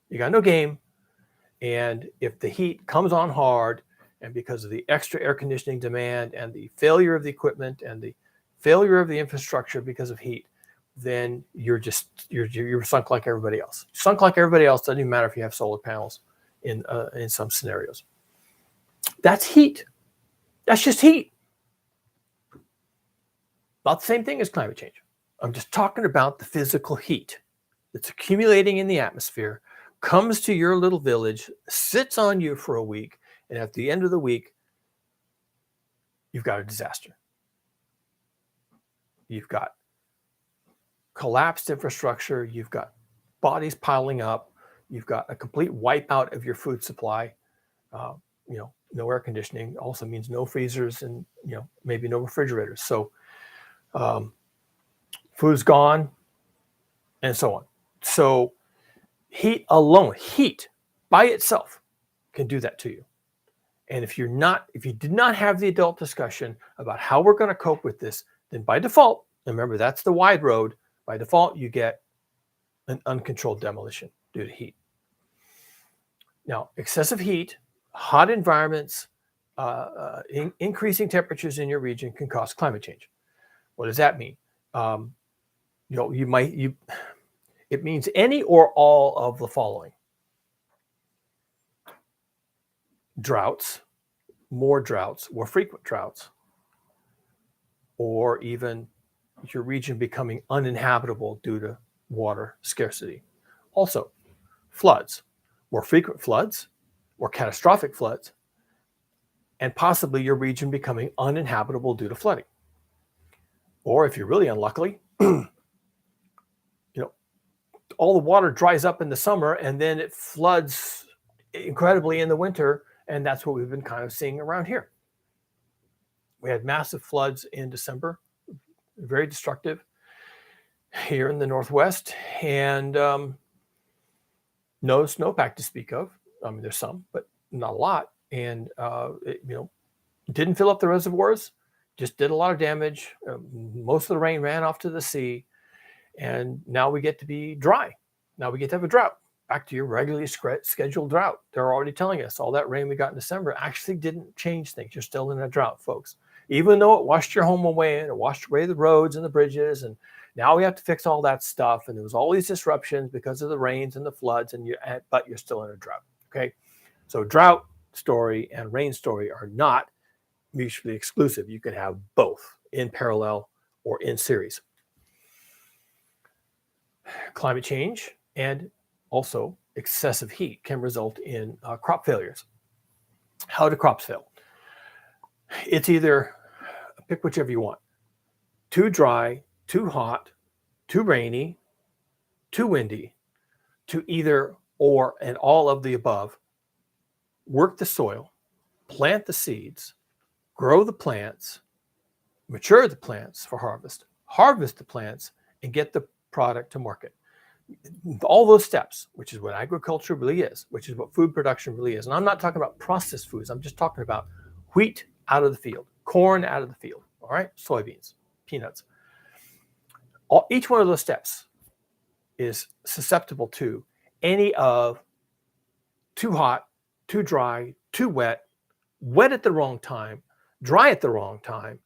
You got no game. And if the heat comes on hard, and because of the extra air conditioning demand and the failure of the equipment and the failure of the infrastructure because of heat, then you're sunk like everybody else. Sunk like everybody else. Doesn't even matter if you have solar panels in some scenarios. That's heat. That's just heat. Not the same thing as climate change. I'm just talking about the physical heat that's accumulating in the atmosphere, comes to your little village, sits on you for a week, and at the end of the week, you've got a disaster. You've got collapsed infrastructure, you've got bodies piling up, you've got a complete wipeout of your food supply. No air conditioning also means no freezers and maybe no refrigerators. So food's gone, and so on. So heat alone, heat by itself can do that to you. And if you did not have the adult discussion about how we're going to cope with this, then by default, remember that's the wide road, by default you get an uncontrolled demolition due to heat. Now, excessive heat, hot environments, increasing temperatures in your region can cause climate change. What does that mean? It means any or all of the following: droughts, more frequent droughts, or even your region becoming uninhabitable due to water scarcity. Also, floods, more frequent floods, or catastrophic floods, and possibly your region becoming uninhabitable due to flooding. Or if you're really unlucky, all the water dries up in the summer and then it floods incredibly in the winter, and that's what we've been kind of seeing around here. We had massive floods in December, very destructive here in the Northwest, and no snowpack to speak of. I mean, there's some, but not a lot. And it didn't fill up the reservoirs, just did a lot of damage. Most of the rain ran off to the sea, and now we get to be dry. Now we get to have a drought. Back to your regularly scheduled drought. They're already telling us all that rain we got in December actually didn't change things. You're still in a drought, folks. Even though it washed your home away and it washed away the roads and the bridges, and now we have to fix all that stuff, and there was all these disruptions because of the rains and the floods, but you're still in a drought. Okay, so drought story and rain story are not mutually exclusive. You can have both in parallel or in series. Climate change and also excessive heat can result in crop failures. How do crops fail? It's either, pick whichever you want, too dry, too hot, too rainy, too windy, to either or and all of the above. Work the soil, plant the seeds, grow the plants, mature the plants for harvest the plants, and get the product to market. All those steps, which is what agriculture really is, which is what food production really is. And I'm not talking about processed foods. I'm just talking about wheat out of the field, corn out of the field. all right, soybeans, peanuts. Each one of those steps is susceptible to any of too hot, too dry, too wet, wet at the wrong time, dry at the wrong time,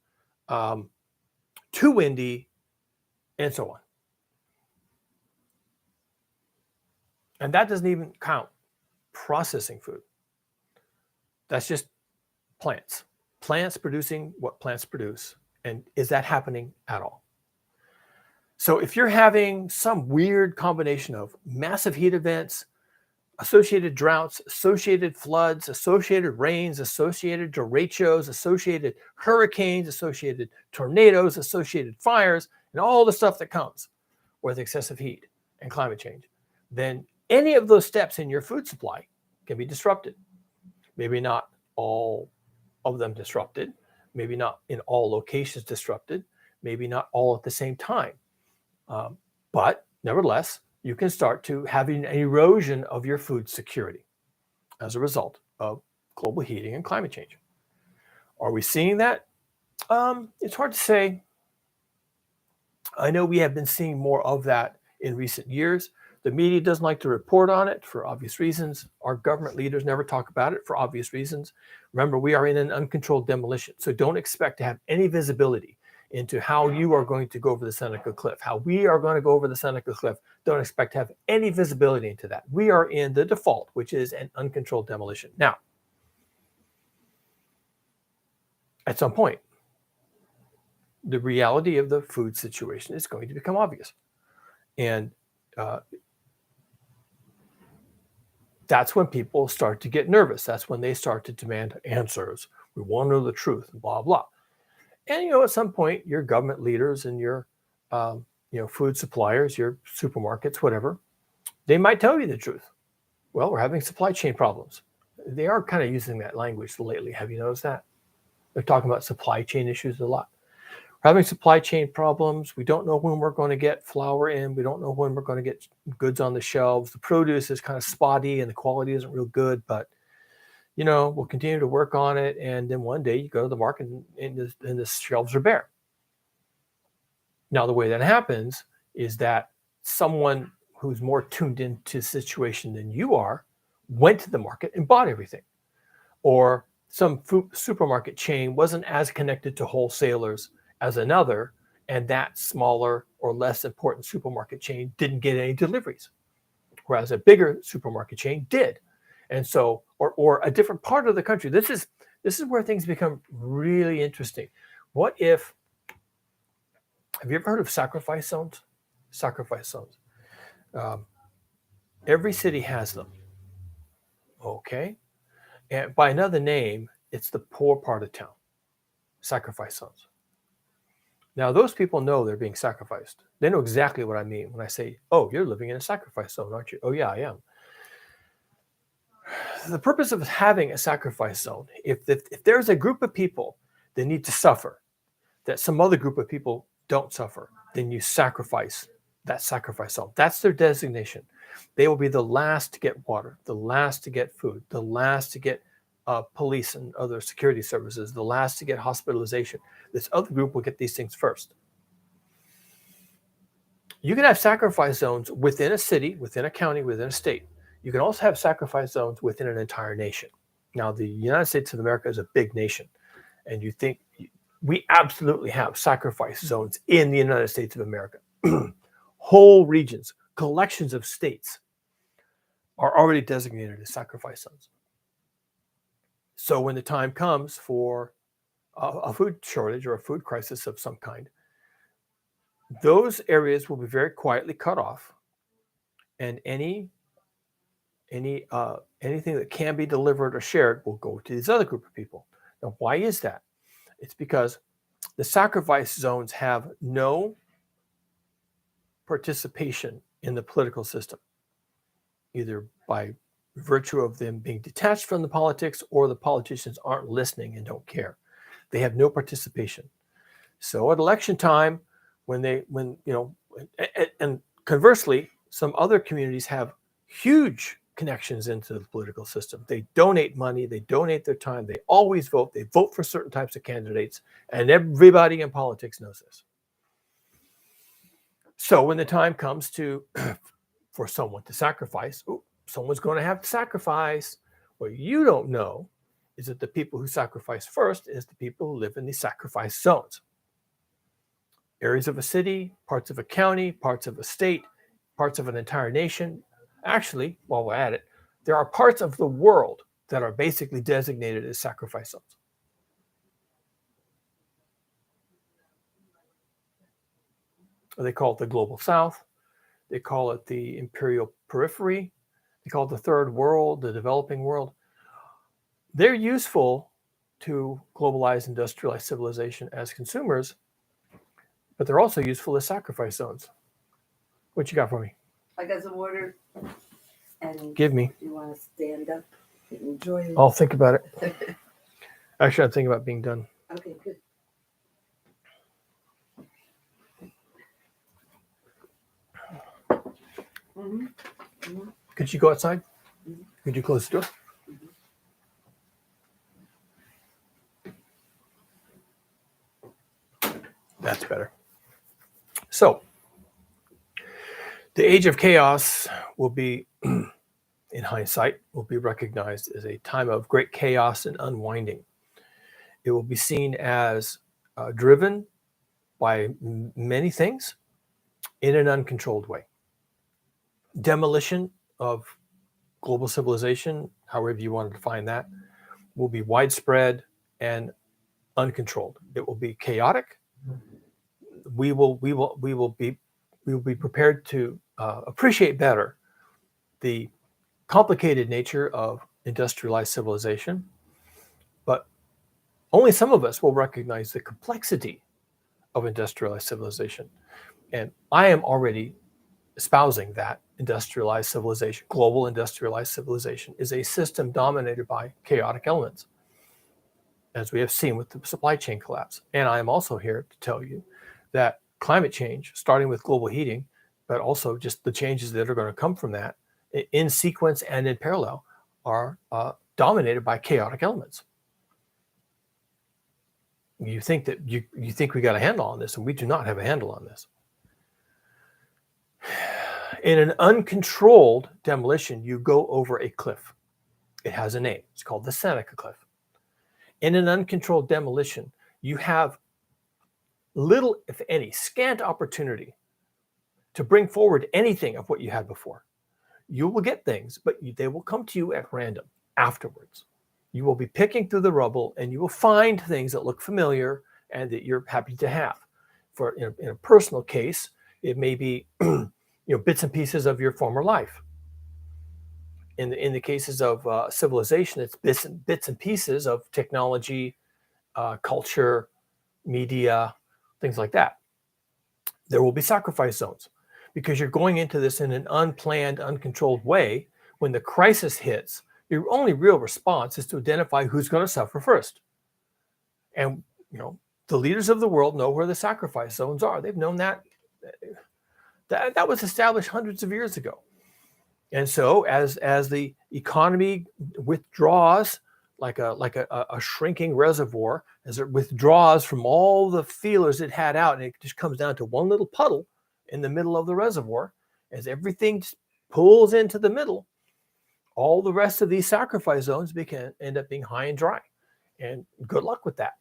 too windy, and so on. And that doesn't even count processing food. That's just plants. Plants producing what plants produce. And is that happening at all? So if you're having some weird combination of massive heat events, associated droughts, associated floods, associated rains, associated derechos, associated hurricanes, associated tornadoes, associated fires, and all the stuff that comes with excessive heat and climate change, then any of those steps in your food supply can be disrupted. Maybe not all of them disrupted, maybe not in all locations disrupted, maybe not all at the same time. But nevertheless, you can start to having an erosion of your food security as a result of global heating and climate change. Are we seeing that? It's hard to say. I know we have been seeing more of that in recent years. The media doesn't like to report on it for obvious reasons. Our government leaders never talk about it for obvious reasons. Remember, we are in an uncontrolled demolition, so don't expect to have any visibility into how you are going to go over the Seneca Cliff, how we are going to go over the Seneca Cliff. Don't expect to have any visibility into that. We are in the default, which is an uncontrolled demolition. Now, at some point, the reality of the food situation is going to become obvious. And that's when people start to get nervous. That's when they start to demand answers. We want to know the truth, blah, blah. And, at some point, your government leaders and your, food suppliers, your supermarkets, whatever, they might tell you the truth. Well, we're having supply chain problems. They are kind of using that language lately. Have you noticed that? They're talking about supply chain issues a lot. We're having supply chain problems. We don't know when we're going to get flour in. We don't know when we're going to get goods on the shelves. The produce is kind of spotty and the quality isn't real good, but we'll continue to work on it. And then one day you go to the market and the shelves are bare. Now, the way that happens is that someone who's more tuned into the situation than you are went to the market and bought everything. Or some supermarket chain wasn't as connected to wholesalers as another, and that smaller or less important supermarket chain didn't get any deliveries, whereas a bigger supermarket chain did. And so, or a different part of the country. This is where things become really interesting. What if, have you ever heard of sacrifice zones? Sacrifice zones. Every city has them. Okay. And by another name, it's the poor part of town. Sacrifice zones. Now, those people know they're being sacrificed. They know exactly what I mean when I say, oh, you're living in a sacrifice zone, aren't you? Oh, yeah, I am. The purpose of having a sacrifice zone, if there's a group of people that need to suffer, that some other group of people don't suffer, then you sacrifice that sacrifice zone. That's their designation. They will be the last to get water, the last to get food, the last to get police and other security services, the last to get hospitalization. This other group will get these things first. You can have sacrifice zones within a city, within a county, within a state. You can also have sacrifice zones within an entire nation. Now, the United States of America is a big nation, and you think we absolutely have sacrifice zones in the United States of America. Whole regions, collections of states are already designated as sacrifice zones. So when the time comes for a food shortage or a food crisis of some kind, those areas will be very quietly cut off, and anything that can be delivered or shared will go to this other group of people. Now, why is that? It's because the sacrifice zones have no participation in the political system, either by virtue of them being detached from the politics or the politicians aren't listening and don't care. They have no participation. So at election time, and conversely, some other communities have huge connections into the political system. They donate money, they donate their time, they always vote, they vote for certain types of candidates, and everybody in politics knows this. So when the time comes to for someone to sacrifice, someone's going to have to sacrifice. What you don't know is that the people who sacrifice first is the people who live in the sacrifice zones. Areas of a city, parts of a county, parts of a state, parts of an entire nation. Actually, while we're at it, there are parts of the world that are basically designated as sacrifice zones. They call it the global south. They call it the imperial periphery. They call it the third world, the developing world. They're useful to globalized industrialized civilization as consumers, but they're also useful as sacrifice zones. What you got for me? I got some water. And give me. You want to stand up and enjoy it? I'll think about it. Actually, I'm thinking about being done. Okay, good. Mm-hmm. Mm-hmm. Could you go outside? Mm-hmm. Could you close the door? Mm-hmm. That's better. So, the age of chaos will be, in hindsight, will be recognized as a time of great chaos and unwinding. It will be seen as driven by many things in an uncontrolled way. Demolition of global civilization, however you want to define that, will be widespread and uncontrolled. It will be chaotic. We will be prepared to appreciate better the complicated nature of industrialized civilization, but only some of us will recognize the complexity of industrialized civilization. And I am already espousing that industrialized civilization, global industrialized civilization, is a system dominated by chaotic elements, as we have seen with the supply chain collapse. And I am also here to tell you that climate change, starting with global heating, but also just the changes that are going to come from that, in sequence and in parallel, are dominated by chaotic elements. You think that you think we got a handle on this, and we do not have a handle on this. In an uncontrolled demolition, you go over a cliff. It has a name. It's called the Seneca Cliff. In an uncontrolled demolition, you have little, if any, scant opportunity to bring forward anything of what you had before. You will get things, but they will come to you at random afterwards. You will be picking through the rubble, and you will find things that look familiar and that you're happy to have. For in a personal case, it may be bits and pieces of your former life. In the cases of civilization, it's bits and pieces of technology, culture, media, things like that. There will be sacrifice zones because you're going into this in an unplanned, uncontrolled way. When the crisis hits, your only real response is to identify who's going to suffer first. And the leaders of the world know where the sacrifice zones are. They've known that was established hundreds of years ago. And so as the economy withdraws, like a shrinking reservoir, as it withdraws from all the feelers it had out, and it just comes down to one little puddle in the middle of the reservoir, as everything pulls into the middle, all the rest of these sacrifice zones end up being high and dry. And good luck with that.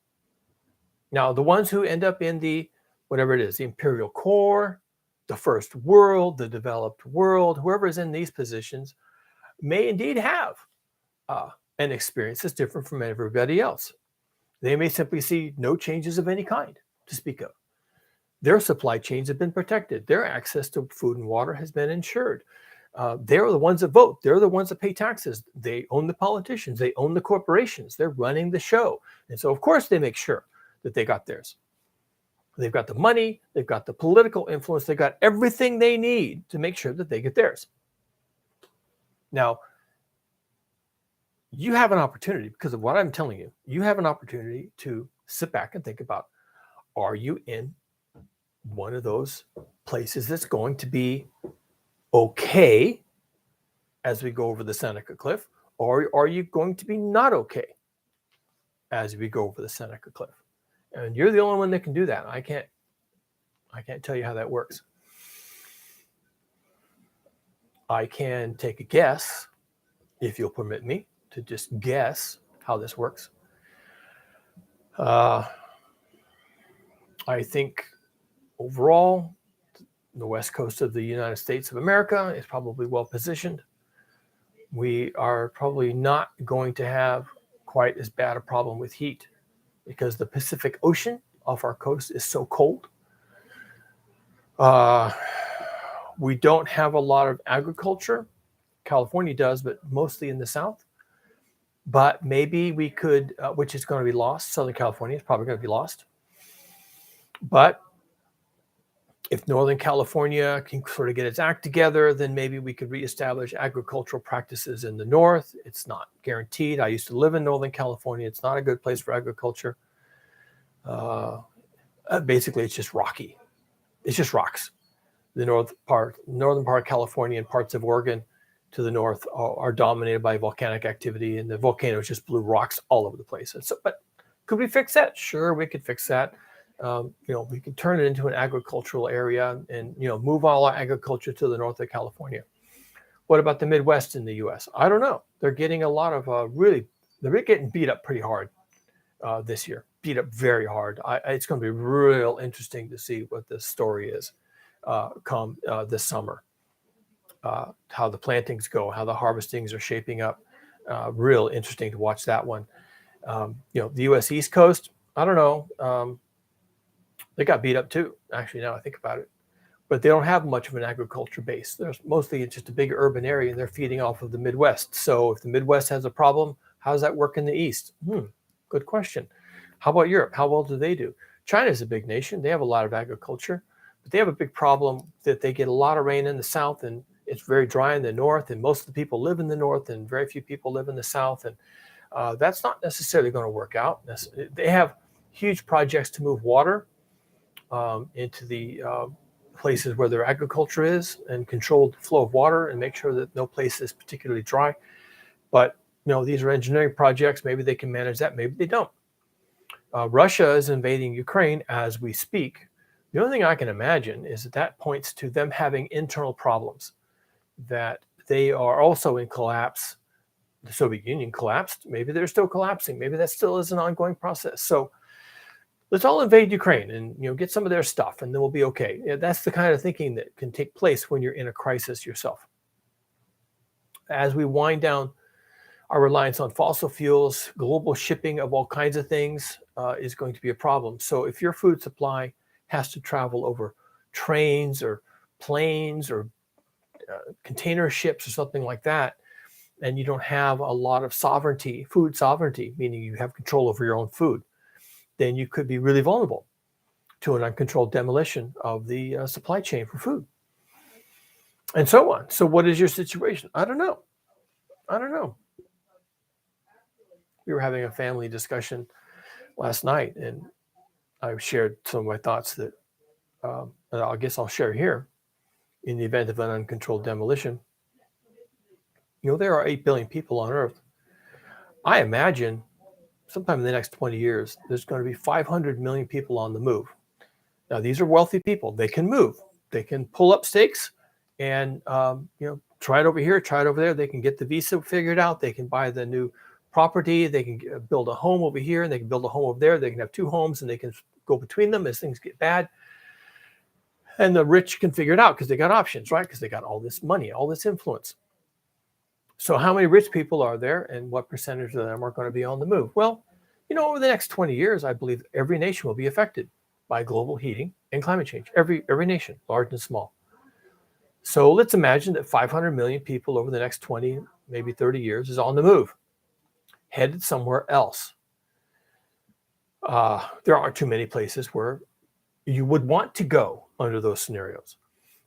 Now, the ones who end up in the, whatever it is, the imperial core, the first world, the developed world, whoever is in these positions may indeed have an experience that's different from everybody else. They may simply see no changes of any kind to speak of. Their supply chains have been protected. Their access to food and water has been ensured. They're the ones that vote. They're the ones that pay taxes. They own the politicians. They own the corporations. They're running the show. And so, of course, they make sure that they got theirs. They've got the money. They've got the political influence. They've got everything they need to make sure that they get theirs. Now, you have an opportunity, because of what I'm telling you, you have an opportunity to sit back and think about, are you in one of those places that's going to be okay as we go over the Seneca Cliff, or are you going to be not okay as we go over the Seneca Cliff? And you're the only one that can do that. I can't tell you how that works. I can take a guess, if you'll permit me to just guess how this works. I think overall, the west coast of the United States of America is probably well positioned. We are probably not going to have quite as bad a problem with heat because the Pacific Ocean off our coast is so cold. We don't have a lot of agriculture. California does, but mostly in the south. But maybe we could, which is going to be lost. Southern California is probably going to be lost. But if Northern California can sort of get its act together, then maybe we could reestablish agricultural practices in the north. It's not guaranteed. I used to live in Northern California. It's not a good place for agriculture. Basically, it's just rocky. It's just rocks. The northern part of California and parts of Oregon to the north are dominated by volcanic activity, and the volcanoes just blew rocks all over the place. And so, but could we fix that? Sure, we could fix that. We could turn it into an agricultural area and, move all our agriculture to the north of California. What about the Midwest in the U.S.? I don't know. They're getting a lot of they're getting beat up pretty hard this year, beat up very hard. It's going to be real interesting to see what this story is come this summer, how the plantings go, how the harvestings are shaping up. Real interesting to watch that one. The U.S. East Coast, I don't know. They got beat up too, actually, now I think about it. But they don't have much of an agriculture base. There's mostly just a big urban area, and they're feeding off of the Midwest. So if the Midwest has a problem, how does that work in the East? Good question. How about Europe? How well do they do? China's a big nation. They have a lot of agriculture, but they have a big problem that they get a lot of rain in the south, and it's very dry in the north, and most of the people live in the north, and very few people live in the south, and that's not necessarily going to work out. They have huge projects to move water into the places where their agriculture is and control the flow of water and make sure that no place is particularly dry. But, these are engineering projects. Maybe they can manage that. Maybe they don't. Russia is invading Ukraine as we speak. The only thing I can imagine is that points to them having internal problems, that they are also in collapse. The Soviet Union collapsed. Maybe they're still collapsing. Maybe that still is an ongoing process. So let's all invade Ukraine and get some of their stuff, and then we'll be okay. That's the kind of thinking that can take place when you're in a crisis yourself. As we wind down our reliance on fossil fuels, global shipping of all kinds of things is going to be a problem. So if your food supply has to travel over trains or planes or container ships or something like that, and you don't have a lot of sovereignty, food sovereignty, meaning you have control over your own food, then you could be really vulnerable to an uncontrolled demolition of the supply chain for food, and so on. So what is your situation? I don't know. We were having a family discussion last night, and I shared some of my thoughts that I guess I'll share here. In the event of an uncontrolled demolition, there are 8 billion people on Earth. I imagine sometime in the next 20 years, there's going to be 500 million people on the move. Now, these are wealthy people. They can move. They can pull up stakes and, try it over here, try it over there. They can get the visa figured out. They can buy the new property. They can build a home over here, and they can build a home over there. They can have 2 homes, and they can go between them as things get bad. And the rich can figure it out because they got options, right? Because they got all this money, all this influence. So how many rich people are there, and what percentage of them are going to be on the move? Well, over the next 20 years, I believe every nation will be affected by global heating and climate change. Every nation, large and small. So let's imagine that 500 million people over the next 20, maybe 30 years is on the move, headed somewhere else. There aren't too many places where you would want to go under those scenarios.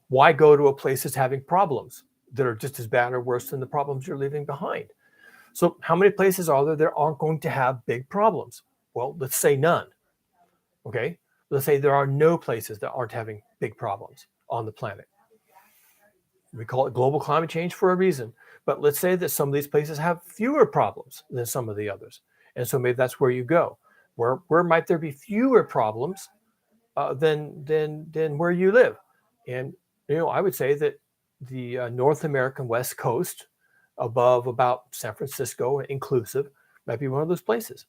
Why go to a place that's having problems that are just as bad or worse than the problems you're leaving behind? So how many places are there that aren't going to have big problems? Well, let's say none. Okay, let's say there are no places that aren't having big problems on the planet. We call it global climate change for a reason. But let's say that some of these places have fewer problems than some of the others. And so maybe that's where you go. Where might there be fewer problems than where you live? And I would say that the North American West Coast, above about San Francisco inclusive, might be one of those places.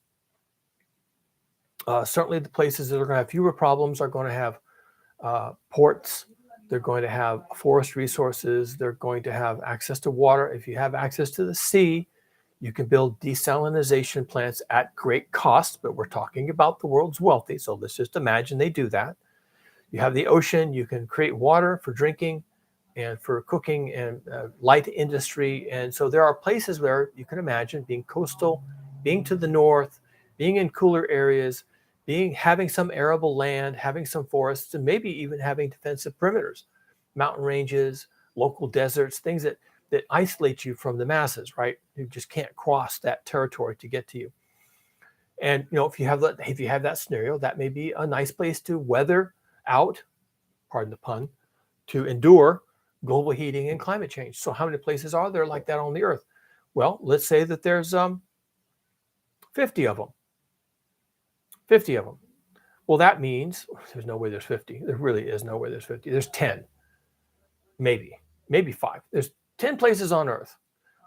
Certainly the places that are going to have fewer problems are going to have ports. They're going to have forest resources. They're going to have access to water. If you have access to the sea, you can build desalination plants at great cost, but we're talking about the world's wealthy. So let's just imagine they do that. You have the ocean. You can create water for drinking and for cooking and light industry. And so there are places where you can imagine being coastal, being to the north, being in cooler areas, having some arable land, having some forests, and maybe even having defensive perimeters, mountain ranges, local deserts, things that isolate you from the masses, right? You just can't cross that territory to get to you. And if you have that scenario, that may be a nice place to weather out, pardon the pun, to endure global heating and climate change. So how many places are there like that on the earth? Well, let's say that there's 50 of them. 50 of them. Well, that means there's no way there's 50. There really is no way there's 50. There's 10, maybe 5. There's 10 places on earth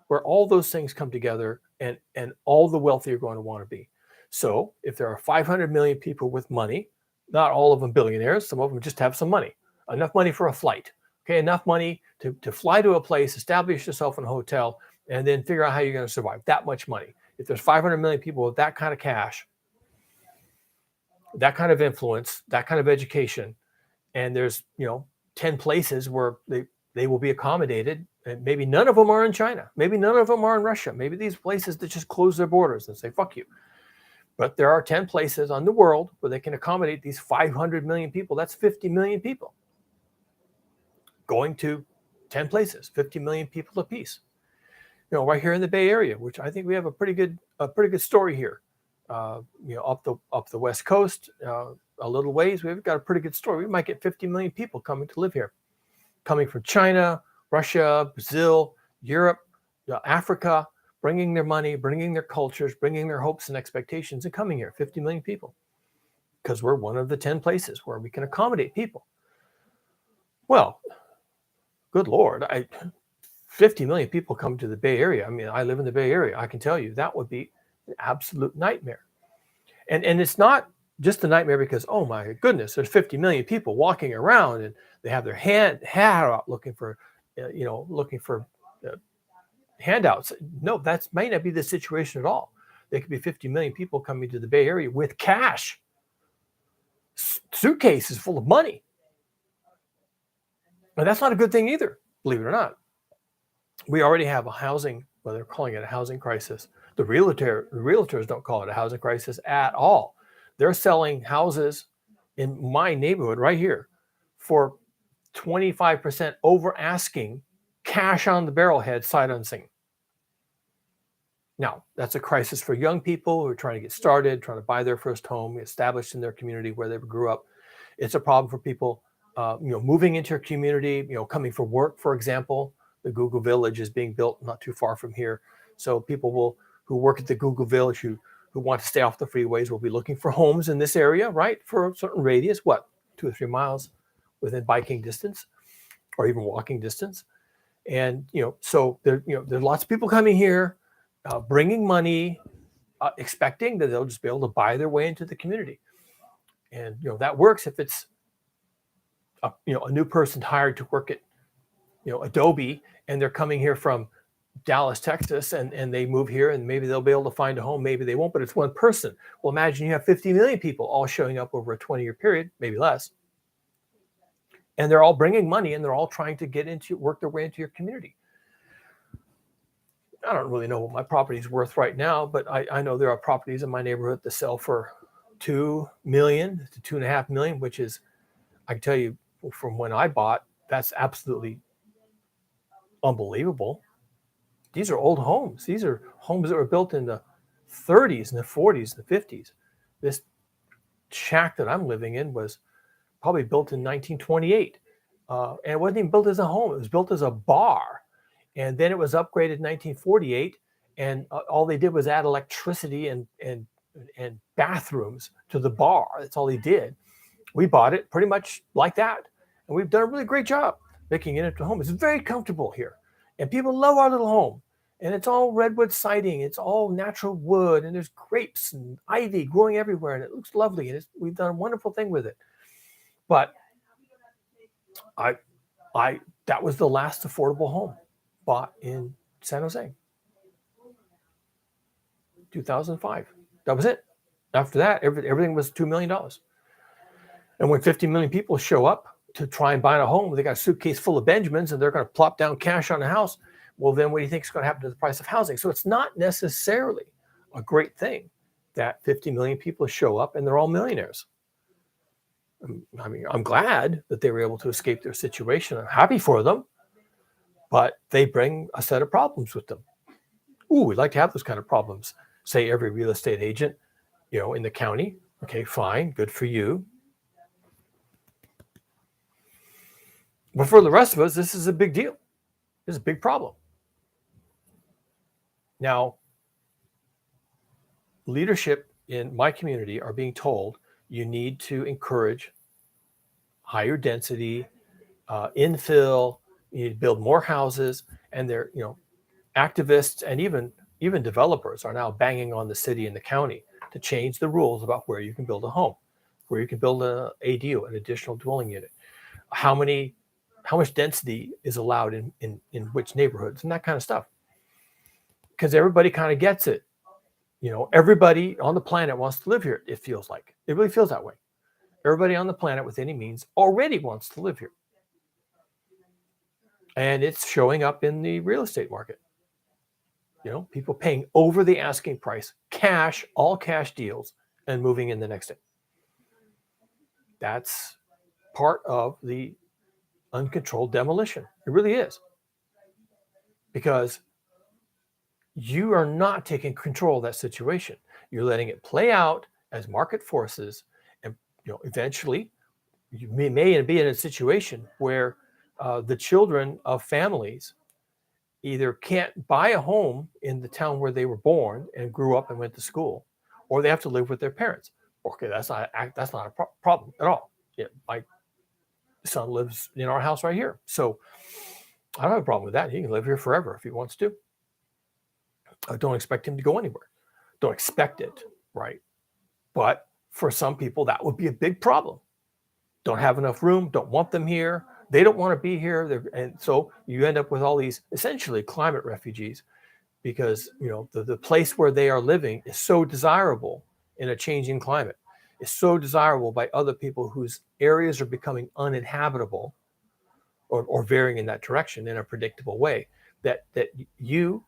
where all those things come together and all the wealthy are going to want to be. So if there are 500 million people with money, not all of them billionaires, some of them just have some money, enough money for a flight, okay, enough money to fly to a place, establish yourself in a hotel, and then figure out how you're going to survive. That much money. If there's 500 million people with that kind of cash, that kind of influence, that kind of education, and there's 10 places where they will be accommodated, and maybe none of them are in China, maybe none of them are in Russia, maybe these places that just close their borders and say fuck you. But there are 10 places on the world where they can accommodate these 500 million people. That's 50 million people going to 10 places, 50 million people apiece. Right here in the Bay Area, which I think we have a pretty good story here. Up the West Coast, a little ways, we've got a pretty good story. We might get 50 million people coming to live here, coming from China, Russia, Brazil, Europe, Africa, bringing their money, bringing their cultures, bringing their hopes and expectations, and coming here. 50 million people, because we're one of the 10 places where we can accommodate people. Well, good Lord, 50 million people come to the Bay Area. I mean, I live in the Bay Area. I can tell you that would be an absolute nightmare. And it's not just a nightmare because, oh my goodness, there's 50 million people walking around and they have their hand out looking for handouts. No, that might not be the situation at all. There could be 50 million people coming to the Bay Area with cash, suitcases full of money. And that's not a good thing either, believe it or not. We already have a housing, well, they're calling it a housing crisis. The realtors don't call it a housing crisis at all. They're selling houses in my neighborhood right here for 25% over asking, cash on the barrelhead, sight unseen. Now, that's a crisis for young people who are trying to get started, trying to buy their first home, established in their community where they grew up. It's a problem for people, moving into a community, coming for work, for example. The Google Village is being built not too far from here. So people who work at the Google Village who want to stay off the freeways will be looking for homes in this area, right? For a certain radius, 2 or 3 miles within biking distance or even walking distance. And, so there's lots of people coming here, bringing money, expecting that they'll just be able to buy their way into the community. And, that works if it's a new person hired to work at, Adobe, and they're coming here from Dallas, Texas, and they move here and maybe they'll be able to find a home. Maybe they won't, but it's one person. Well, imagine you have 50 million people all showing up over a 20-year period, maybe less. And they're all bringing money and they're all trying to work their way into your community. I don't really know what my property is worth right now, but I know there are properties in my neighborhood that sell for $2 million to $2.5 million, which is, I can tell you from when I bought, that's absolutely unbelievable. These are old homes. These are homes that were built in the 30s and the 40s and the 50s. This shack that I'm living in was probably built in 1928. And it wasn't even built as a home. It was built as a bar And then it was upgraded in 1948, and all they did was add electricity and bathrooms to the bar. That's all they did. We bought it pretty much like that, and we've done a really great job making it into a home. It's very comfortable here, and people love our little home. And it's all redwood siding. It's all natural wood, and there's grapes and ivy growing everywhere, and it looks lovely. And we've done a wonderful thing with it. But that was the last affordable home bought in San Jose, 2005. That was it. After that, everything was $2 million. And when 50 million people show up to try and buy a home, they got a suitcase full of Benjamins and they're going to plop down cash on a house. Well, then what do you think is going to happen to the price of housing? So it's not necessarily a great thing that 50 million people show up and they're all millionaires. I mean, I'm glad that they were able to escape their situation. I'm happy for them, but they bring a set of problems with them. Ooh, we'd like to have those kind of problems. Say every real estate agent, in the county. Okay, fine, good for you. But for the rest of us, this is a big deal. This is a big problem. Now, leadership in my community are being told you need to encourage higher density, infill, you need to build more houses, and they're, activists and even developers are now banging on the city and the county to change the rules about where you can build a home, where you can build an ADU, an additional dwelling unit, how much density is allowed in which neighborhoods and that kind of stuff. Because everybody kind of gets it. Everybody on the planet wants to live here, it feels like. It really feels that way. Everybody on the planet with any means already wants to live here. And it's showing up in the real estate market. People paying over the asking price, cash, all cash deals, and moving in the next day. That's part of the uncontrolled demolition. It really is. Because you are not taking control of that situation. You're letting it play out as market forces, and eventually you may be in a situation where the children of families either can't buy a home in the town where they were born and grew up and went to school, or they have to live with their parents. Okay, that's not a problem at all. My son lives in our house right here, so I don't have a problem with that. He can live here forever if he wants to. I don't expect him to go anywhere. Don't expect it, right? But for some people, that would be a big problem. Don't have enough room, don't want them here. They don't want to be here. And so you end up with all these essentially climate refugees because, the place where they are living is so desirable in a changing climate. It's so desirable by other people whose areas are becoming uninhabitable or varying in that direction in a predictable way that you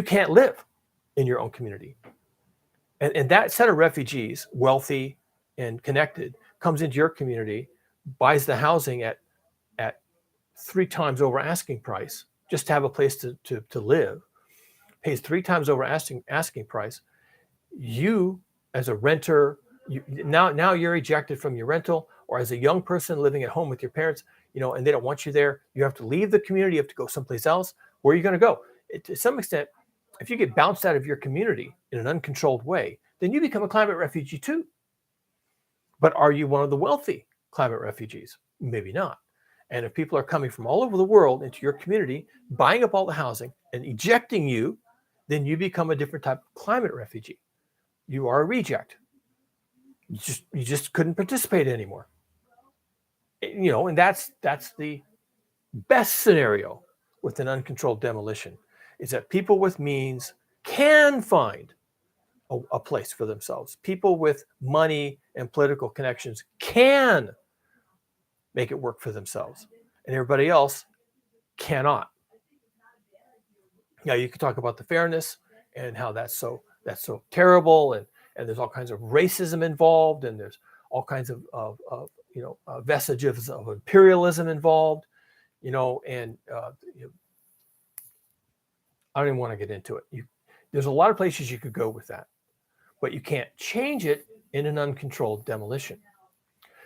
can't live in your own community. And that set of refugees, wealthy and connected, comes into your community, buys the housing at 3 times over asking price just to have a place to live, pays 3 times over asking price. You, as a renter, now you're ejected from your rental, or as a young person living at home with your parents, and they don't want you there. You have to leave the community. You have to go someplace else. Where are you going to go? To some extent, if you get bounced out of your community in an uncontrolled way, then you become a climate refugee too. But are you one of the wealthy climate refugees? Maybe not. And if people are coming from all over the world into your community, buying up all the housing and ejecting you, then you become a different type of climate refugee. You are a reject. You just couldn't participate anymore. And that's the best scenario with an uncontrolled demolition, is that people with means can find a place for themselves. People with money and political connections can make it work for themselves, and everybody else cannot. Now, you can talk about the fairness and how that's so terrible, and there's all kinds of racism involved, and there's all kinds of vestiges of imperialism involved, and I don't even want to get into it. There's a lot of places you could go with that, but you can't change it in an uncontrolled demolition.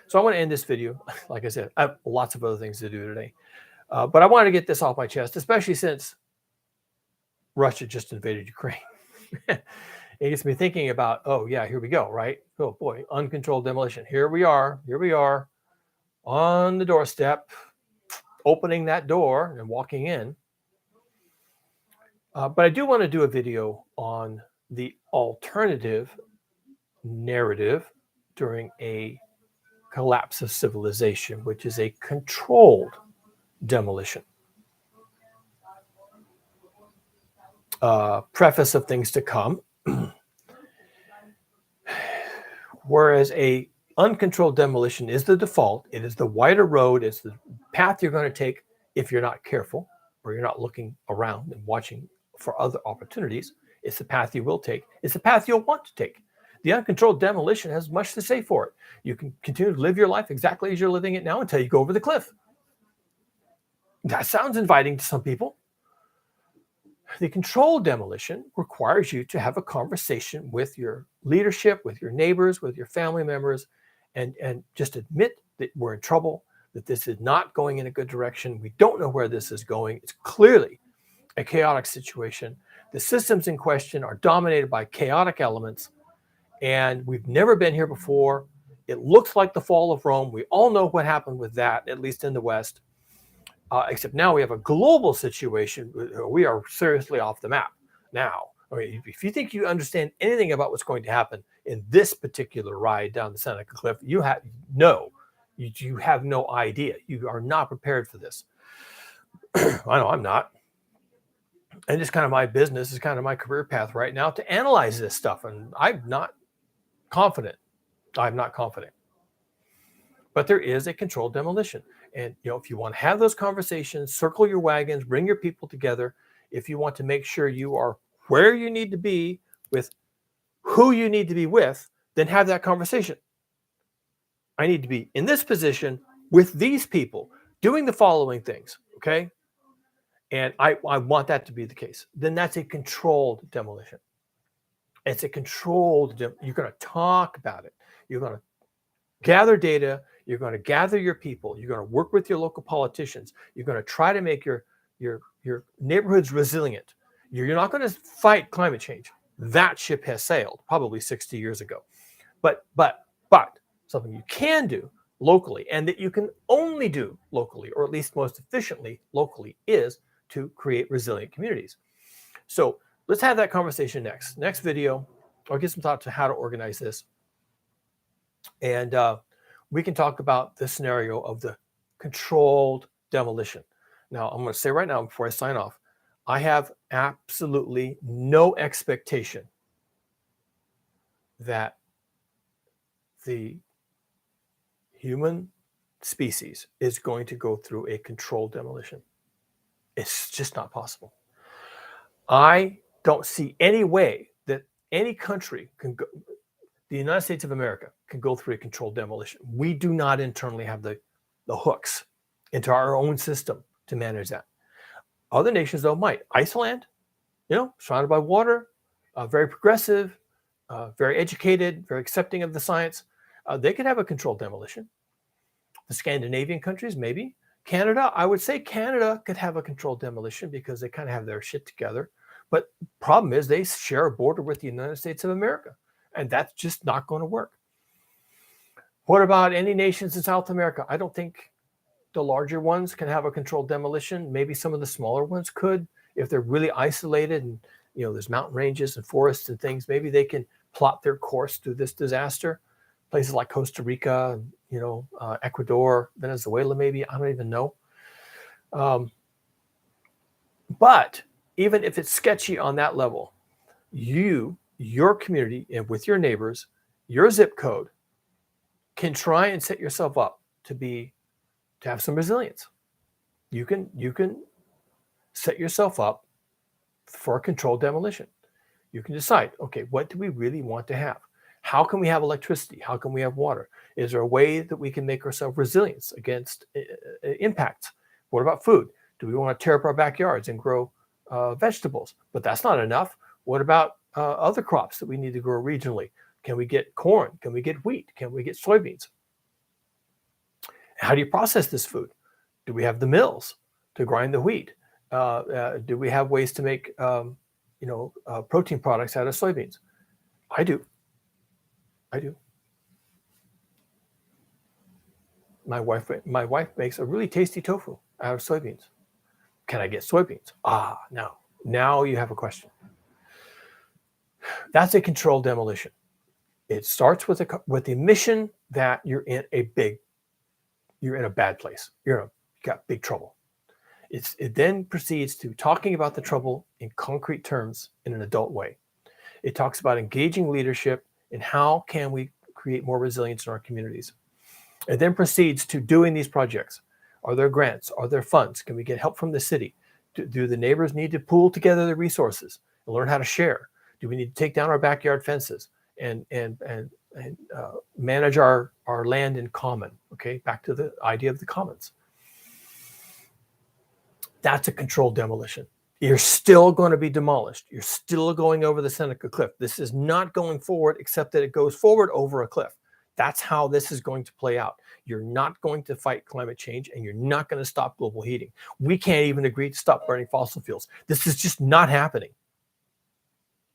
So I want to end this video. Like I said, I have lots of other things to do today, But I wanted to get this off my chest, especially since Russia just invaded Ukraine. It gets me thinking about, oh yeah, here we go, right? Oh boy, uncontrolled demolition. Here we are on the doorstep, opening that door and walking in. But I do want to do a video on the alternative narrative during a collapse of civilization, which is a controlled demolition. Preface of things to come. Whereas a uncontrolled demolition is the default, it is the wider road, it's the path you're going to take if you're not careful or you're not looking around and watching for other opportunities. It's the path you will take. It's the path you'll want to take. The uncontrolled demolition has much to say for it. You can continue to live your life exactly as you're living it now until you go over the cliff. That sounds inviting to some people. The controlled demolition requires you to have a conversation with your leadership, with your neighbors, with your family members, and just admit that we're in trouble, that this is not going in a good direction. We don't know where this is going. It's clearly a chaotic situation. The systems in question are dominated by chaotic elements, and we've never been here before. It looks like the fall of Rome. We all know what happened with that, at least in the West. Except now we have a global situation. We are seriously off the map now. I mean, if you think you understand anything about what's going to happen in this particular ride down the Seneca Cliff, you have no idea. You are not prepared for this. I know I'm not. And it's kind of my business, it's kind of my career path right now to analyze this stuff. And I'm not confident. But there is a controlled demolition. And if you want to have those conversations, circle your wagons, bring your people together. If you want to make sure you are where you need to be with who you need to be with, then have that conversation. I need to be in this position with these people doing the following things, okay? And I want that to be the case. Then that's a controlled demolition. It's a controlled, you're going to talk about it. You're going to gather data. You're going to gather your people. You're going to work with your local politicians. You're going to try to make your neighborhoods resilient. You're not going to fight climate change. That ship has sailed probably 60 years ago. But something you can do locally, and that you can only do locally, or at least most efficiently locally, is to create resilient communities. So let's have that conversation next. Next video, I'll give some thought to how to organize this. And we can talk about the scenario of the controlled demolition. Now, I'm going to say right now before I sign off, I have absolutely no expectation that the human species is going to go through a controlled demolition. It's just not possible. I don't see any way that any country can go, the United States of America can go through a controlled demolition. We do not internally have the hooks into our own system to manage that. Other nations, though, might. Iceland, surrounded by water, very progressive, very educated, very accepting of the science. They could have a controlled demolition. The Scandinavian countries, maybe. Canada, I would say Canada could have a controlled demolition because they kind of have their shit together. But problem is they share a border with the United States of America, and that's just not going to work. What about any nations in South America? I don't think the larger ones can have a controlled demolition. Maybe some of the smaller ones could, if they're really isolated and there's mountain ranges and forests and things. Maybe they can plot their course through this disaster. Places like Costa Rica, Ecuador, Venezuela, maybe, I don't even know. But even if it's sketchy on that level, your community, and with your neighbors, your zip code can try and set yourself up to have some resilience. You can set yourself up for a controlled demolition. You can decide, okay, what do we really want to have? How can we have electricity? How can we have water? Is there a way that we can make ourselves resilient against impacts? What about food? Do we want to tear up our backyards and grow vegetables? But that's not enough. What about other crops that we need to grow regionally? Can we get corn? Can we get wheat? Can we get soybeans? How do you process this food? Do we have the mills? to grind the wheat? Do we have ways to make protein products out of soybeans? I do. My wife makes a really tasty tofu out of soybeans. Can I get soybeans? No. Now you have a question. That's a controlled demolition. It starts with the mission that you're in a bad place. You got big trouble. It then proceeds to talking about the trouble in concrete terms in an adult way. It talks about engaging leadership and how can we create more resilience in our communities. It then proceeds to doing these projects. Are there grants? Are there funds? Can we get help from the city? Do the neighbors need to pool together the resources and learn how to share? Do we need to take down our backyard fences and manage our land in common? Okay, back to the idea of the commons. That's a controlled demolition. You're still going to be demolished. You're still going over the Seneca Cliff. This is not going forward, except that it goes forward over a cliff. That's how this is going to play out. You're not going to fight climate change, and you're not going to stop global heating. We can't even agree to stop burning fossil fuels. This is just not happening.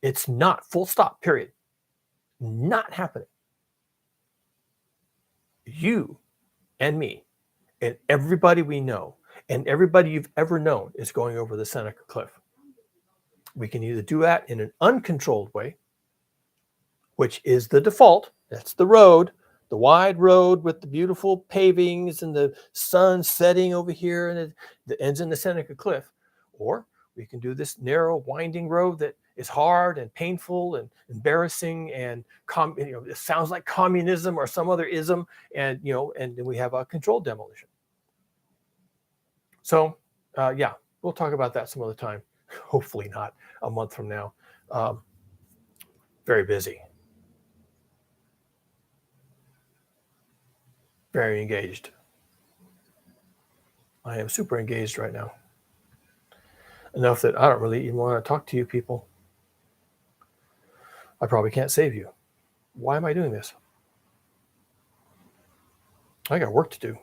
It's not, full stop, period. Not happening. You and me and everybody we know and everybody you've ever known is going over the Seneca Cliff. We can either do that in an uncontrolled way, which is the default. That's the road, the wide road with the beautiful pavings and the sun setting over here, and it ends in the Seneca Cliff. Or we can do this narrow, winding road that is hard and painful and embarrassing, and it sounds like communism or some other ism, and then we have a controlled demolition. So, we'll talk about that some other time. Hopefully not a month from now. Very busy. Very engaged. I am super engaged right now. Enough that I don't really even want to talk to you people. I probably can't save you. Why am I doing this? I got work to do.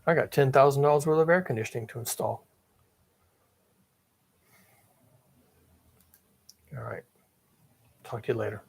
I got $10,000 worth of air conditioning to install. All right. Talk to you later.